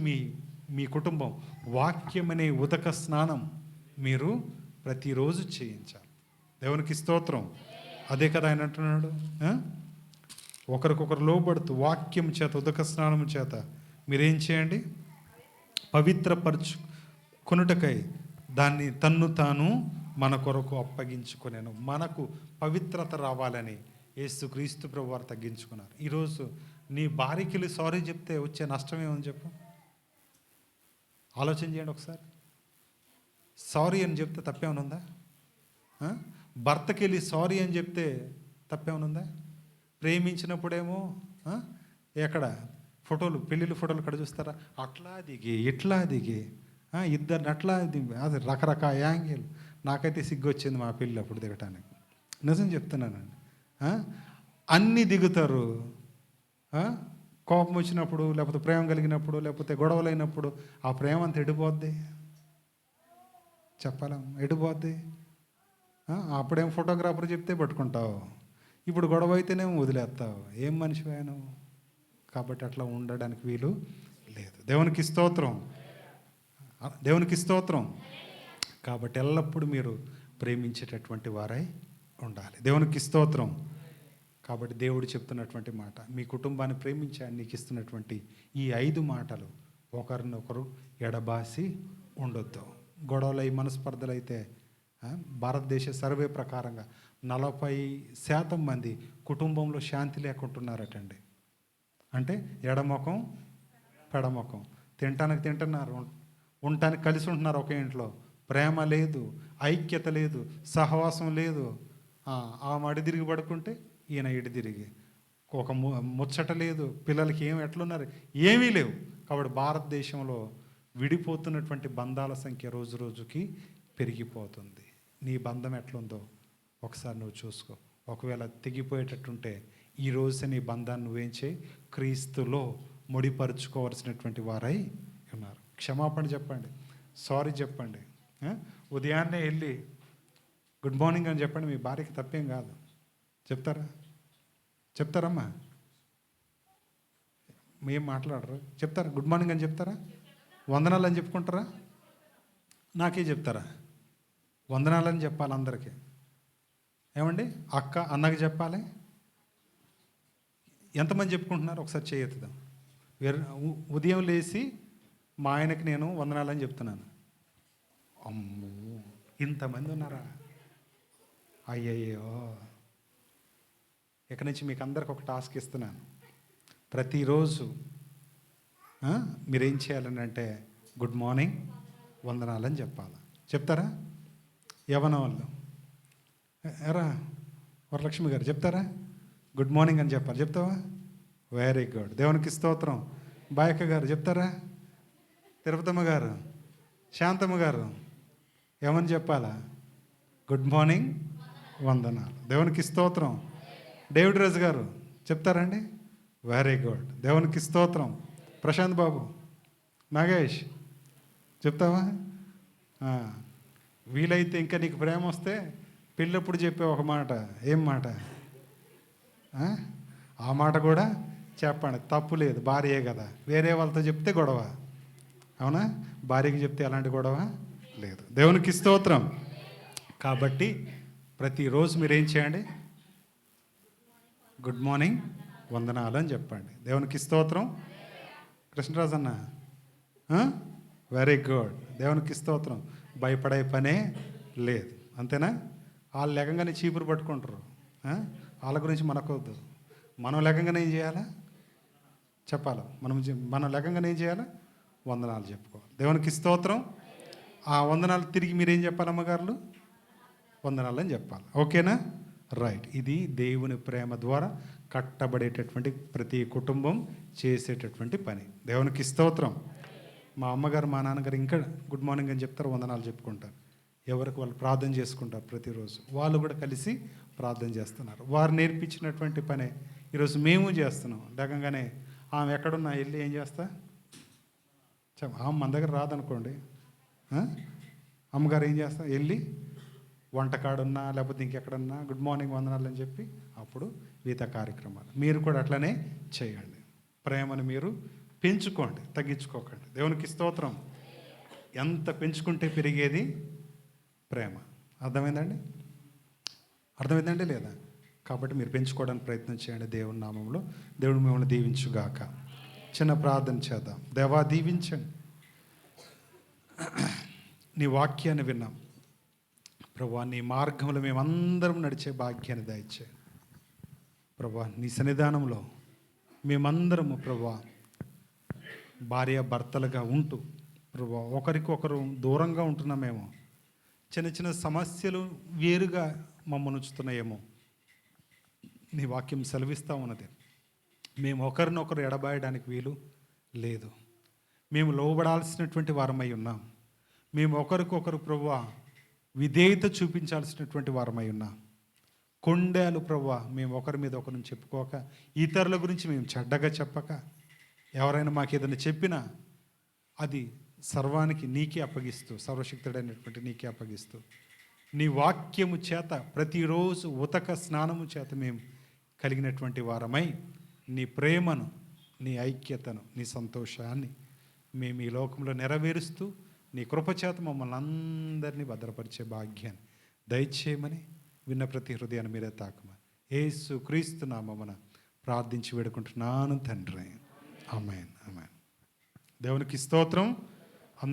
మీ కుటుంబం వాక్యమనే ఉదక స్నానం మీరు ప్రతిరోజు చేయించాలి. దేవునికి స్తోత్రం. అదే కదా ఆయన అంటున్నాడు, ఒకరికొకరు లోబడుతూ వాక్యం చేత ఉదక స్నానం చేత మీరేం చేయండి? పవిత్రపరచుకొనుటకై దాన్ని తన్ను తాను మన కొరకు అప్పగించుకొనేను. మనకు పవిత్రత రావాలని యేసుక్రీస్తు ప్రభువు వారు తగ్గించుకున్నారు. ఈరోజు నీ భార్యకి సారీ చెప్తే వచ్చే నష్టం ఏమని చెప్పు? ఆలోచన చేయండి ఒకసారి. సారీ అని చెప్తే తప్పేమైనా ఉందా? భర్తకి వెళ్ళి సారీ అని చెప్తే తప్పేమైనా ఉందా? ప్రేమించినప్పుడేమో ఎక్కడ పెళ్ళిళ్ళు ఫోటోలు కడ చూస్తారా? అట్లా దిగి ఇట్లా దిగి ఇద్దరిని అట్లా దిగి, అది రకరకాల యాంగిల్. నాకైతే సిగ్గు వచ్చింది మా పెళ్ళి అప్పుడు దిగటానికి. నిజం చెప్తున్నానండి. అన్నీ దిగుతారు. కోపం వచ్చినప్పుడు, లేకపోతే ప్రేమ కలిగినప్పుడు, లేకపోతే గొడవలైనప్పుడు ఆ ప్రేమ అంతా ఎడిపోద్ది. చెప్పాలా? ఎడిపోద్ది. అప్పుడేం ఫోటోగ్రాఫర్ చెప్తే పట్టుకుంటావు, ఇప్పుడు గొడవ అయితేనేమో వదిలేస్తావు. ఏం మనిషివే నువ్వు? కాబట్టి అట్లా ఉండడానికి వీలు లేదు. దేవునికి స్తోత్రం, దేవునికి స్తోత్రం. కాబట్టి ఎల్లప్పుడూ మీరు ప్రేమించేటటువంటి వారై ఉండాలి. దేవునికి స్తోత్రం. కాబట్టి దేవుడు చెప్తున్నటువంటి మాట, మీ కుటుంబాన్ని ప్రేమించి ఆయన నీకు ఇస్తున్నటువంటి ఈ 5 మాటలు ఒకరినొకరు ఎడబాసి ఉండొద్దు. గొడవలు అయి మనస్పర్ధలు అయితే భారతదేశ సర్వే ప్రకారంగా 40% మంది కుటుంబంలో శాంతి లేకుంటున్నారటండి. అంటే ఎడముఖం పెడముఖం, తినటానికి తింటున్నారు, ఉండటానికి కలిసి ఉంటున్నారు ఒకే ఇంట్లో, ప్రేమ లేదు, ఐక్యత లేదు, సహవాసం లేదు. ఆమె అడి తిరిగి పడుకుంటే ఈయన ఇటు తిరిగి, ఒక ముచ్చట లేదు, పిల్లలకి ఎట్లున్నారు, ఏమీ లేవు. కాబట్టి భారతదేశంలో విడిపోతున్నటువంటి బంధాల సంఖ్య రోజు రోజుకి పెరిగిపోతుంది. నీ బంధం ఎట్లుందో ఒకసారి నువ్వు చూసుకో. ఒకవేళ తెగిపోయేటట్టుంటే ఈ రోజు నీ బంధాన్ని నువ్వేం చేయి, క్రీస్తులో ముడిపరుచుకోవాల్సినటువంటి వారై ఉన్నారు. క్షమాపణ చెప్పండి, సారీ చెప్పండి. ఉదయాన్నే వెళ్ళి గుడ్ మార్నింగ్ అని చెప్పండి. మీ భార్యకి తప్పేం కాదు. చెప్తారమ్మా? ఏం మాట్లాడరు? చెప్తారా? గుడ్ మార్నింగ్ అని చెప్తారా? వందనాలు అని చెప్పుకుంటారా? నాకే చెప్తారా? వందనాలని చెప్పాలి అందరికీ. ఏమండి, అక్క అన్నకి చెప్పాలి. ఎంతమంది చెప్పుకుంటున్నారు? ఒకసారి చేయెత్తుదాం. ఉదయం లేచి మా ఆయనకి నేను వందనాలని చెప్తున్నాను. అమ్మో, ఇంతమంది ఉన్నారా? అయ్యయ్యో. ఇక నుంచి మీకు అందరికి ఒక టాస్క్ ఇస్తున్నాను. ప్రతిరోజు మీరేం చేయాలని అంటే గుడ్ మార్నింగ్, వందనాలని చెప్పాలి. చెప్తారా? యవన వాళ్ళు ఎరా, వరలక్ష్మి గారు చెప్తారా? గుడ్ మార్నింగ్ అని చెప్పాలి. చెప్తావా? వెరీ గుడ్, దేవునికి స్తోత్రం. బాయక్క గారు చెప్తారా? తిరుపతమ్మ గారు, శాంతమ్మ గారు ఏమని చెప్పాలా? గుడ్ మార్నింగ్, వందనాలు. దేవునికి స్తోత్రం. డేవిడ్ రాజు గారు చెప్తారండి? వెరీ గుడ్, దేవునికి స్తోత్రం. ప్రశాంత్ బాబు, నాగేష్ చెప్తావా? వీలైతే ఇంకా నీకు ప్రేమ వస్తే పెళ్ళప్పుడు చెప్పే ఒక మాట, ఏం మాట? ఆ మాట కూడా చెప్పండి, తప్పు లేదు. భార్యే కదా, వేరే వాళ్ళతో చెప్తే గొడవ, అవునా? భార్యకి చెప్తే ఎలాంటి గొడవ లేదు. దేవునికి స్తోత్రం. కాబట్టి ప్రతిరోజు మీరేం చేయండి? గుడ్ మార్నింగ్, వందనాలు అని చెప్పండి. దేవునికి స్తోత్రం. కృష్ణరాజు అన్న వెరీ గుడ్, దేవునికి స్తోత్రం. భయపడే పనే లేదు, అంతేనా? వాళ్ళు లేకంగానే చీపురు పట్టుకుంటారు. వాళ్ళ గురించి మనకొద్దు. మనం లేకంగానే ఏం చేయాలా? చెప్పాలి. మనం లేకంగానే ఏం చేయాలా? వందనాలు చెప్పుకోవాలి. దేవునికి స్తోత్రం. ఆ వందనాలు తిరిగి మీరేం చెప్పాలి? అమ్మగారులు వందనాలు అని చెప్పాలి. ఓకేనా? రైట్. ఇది దేవుని ప్రేమ ద్వారా కట్టబడేటటువంటి ప్రతి కుటుంబం చేసేటటువంటి పని. దేవునికి స్తోత్రం. మా అమ్మగారు మా నాన్నగారు ఇంకా గుడ్ మార్నింగ్ అని చెప్తారు, వందనాలు చెప్పుకుంటారు. ఎవరికి వాళ్ళు ప్రార్థన చేసుకుంటారు. ప్రతిరోజు వాళ్ళు కూడా కలిసి ప్రార్థన చేస్తున్నారు. వారు నేర్పించినటువంటి పనే ఈరోజు మేము చేస్తున్నాం. లేకంగానే ఆమె ఎక్కడున్నా వెళ్ళి ఏం చేస్తా? ఆమె మన దగ్గర రాదనుకోండి, అమ్మగారు ఏం చేస్తా? వెళ్ళి వంటకాడున్నా లేకపోతే ఇంకెక్కడన్నా గుడ్ మార్నింగ్, వందనాలు అని చెప్పి అప్పుడు మిగతా కార్యక్రమాలు. మీరు కూడా అట్లనే చేయండి. ప్రేమను మీరు పెంచుకోండి, తగ్గించుకోకండి. దేవునికి స్తోత్రం. ఎంత పెంచుకుంటే పెరిగేది ప్రేమ. అర్థమైందండి? అర్థమైందండి లేదా? కాబట్టి మీరు పెంచుకోవడానికి ప్రయత్నం చేయండి. దేవుని నామంలో దేవుడు మిమ్మల్ని దీవించుగాక. చిన్న ప్రార్థన చేద్దాం. దేవా, దీవించండి. నీ వాక్యాన్ని విన్నాం ప్రభువా. నీ మార్గంలో మేమందరం నడిచే భాగ్యాన్ని దయచేయండి ప్రభువా. నీ సన్నిధానంలో మేమందరము ప్రభువా భార్య భర్తలుగా ఉంటూ ప్రభువా ఒకరికొకరు దూరంగా ఉంటున్నామేమో, చిన్న చిన్న సమస్యలు వేరుగా మమ్మల్ని ఉంచుతున్నాయేమో. నీ వాక్యం సెలవిస్తూ ఉన్నది, మేము ఒకరినొకరు ఎడబాయడానికి వీలు లేదు. మేము లోబడాల్సినటువంటి వారమై ఉన్నాం. మేము ఒకరికొకరు ప్రభువా విధేయత చూపించాల్సినటువంటి వారమై ఉన్నాం. కొండేలు ప్రభువా మేము ఒకరి మీద ఒకరిని చెప్పుకోక, ఇతరుల గురించి మేము చెడ్డగా చెప్పక, ఎవరైనా మాకు ఏదైనా చెప్పినా అది సర్వానికి నీకే అప్పగిస్తూ, సర్వశక్తుడైనటువంటి నీకే అప్పగిస్తూ, నీ వాక్యము చేత ప్రతిరోజు ఉతక స్నానము చేత మేము కలిగినటువంటి వారమై నీ ప్రేమను, నీ ఐక్యతను, నీ సంతోషాన్ని మేము ఈ లోకంలో నెరవేరుస్తూ నీ కృపచేత మమ్మల్ని అందరినీ భద్రపరిచే భాగ్యాన్ని దయచేయమని విన్న ప్రతి హృదయాన్ని మీరే తాకమని యేసు క్రీస్తు నామమున ప్రార్థించి వేడుకుంటున్నాను తండ్రి. ఆమేన్, ఆమేన్. దేవునికి స్తోత్రం.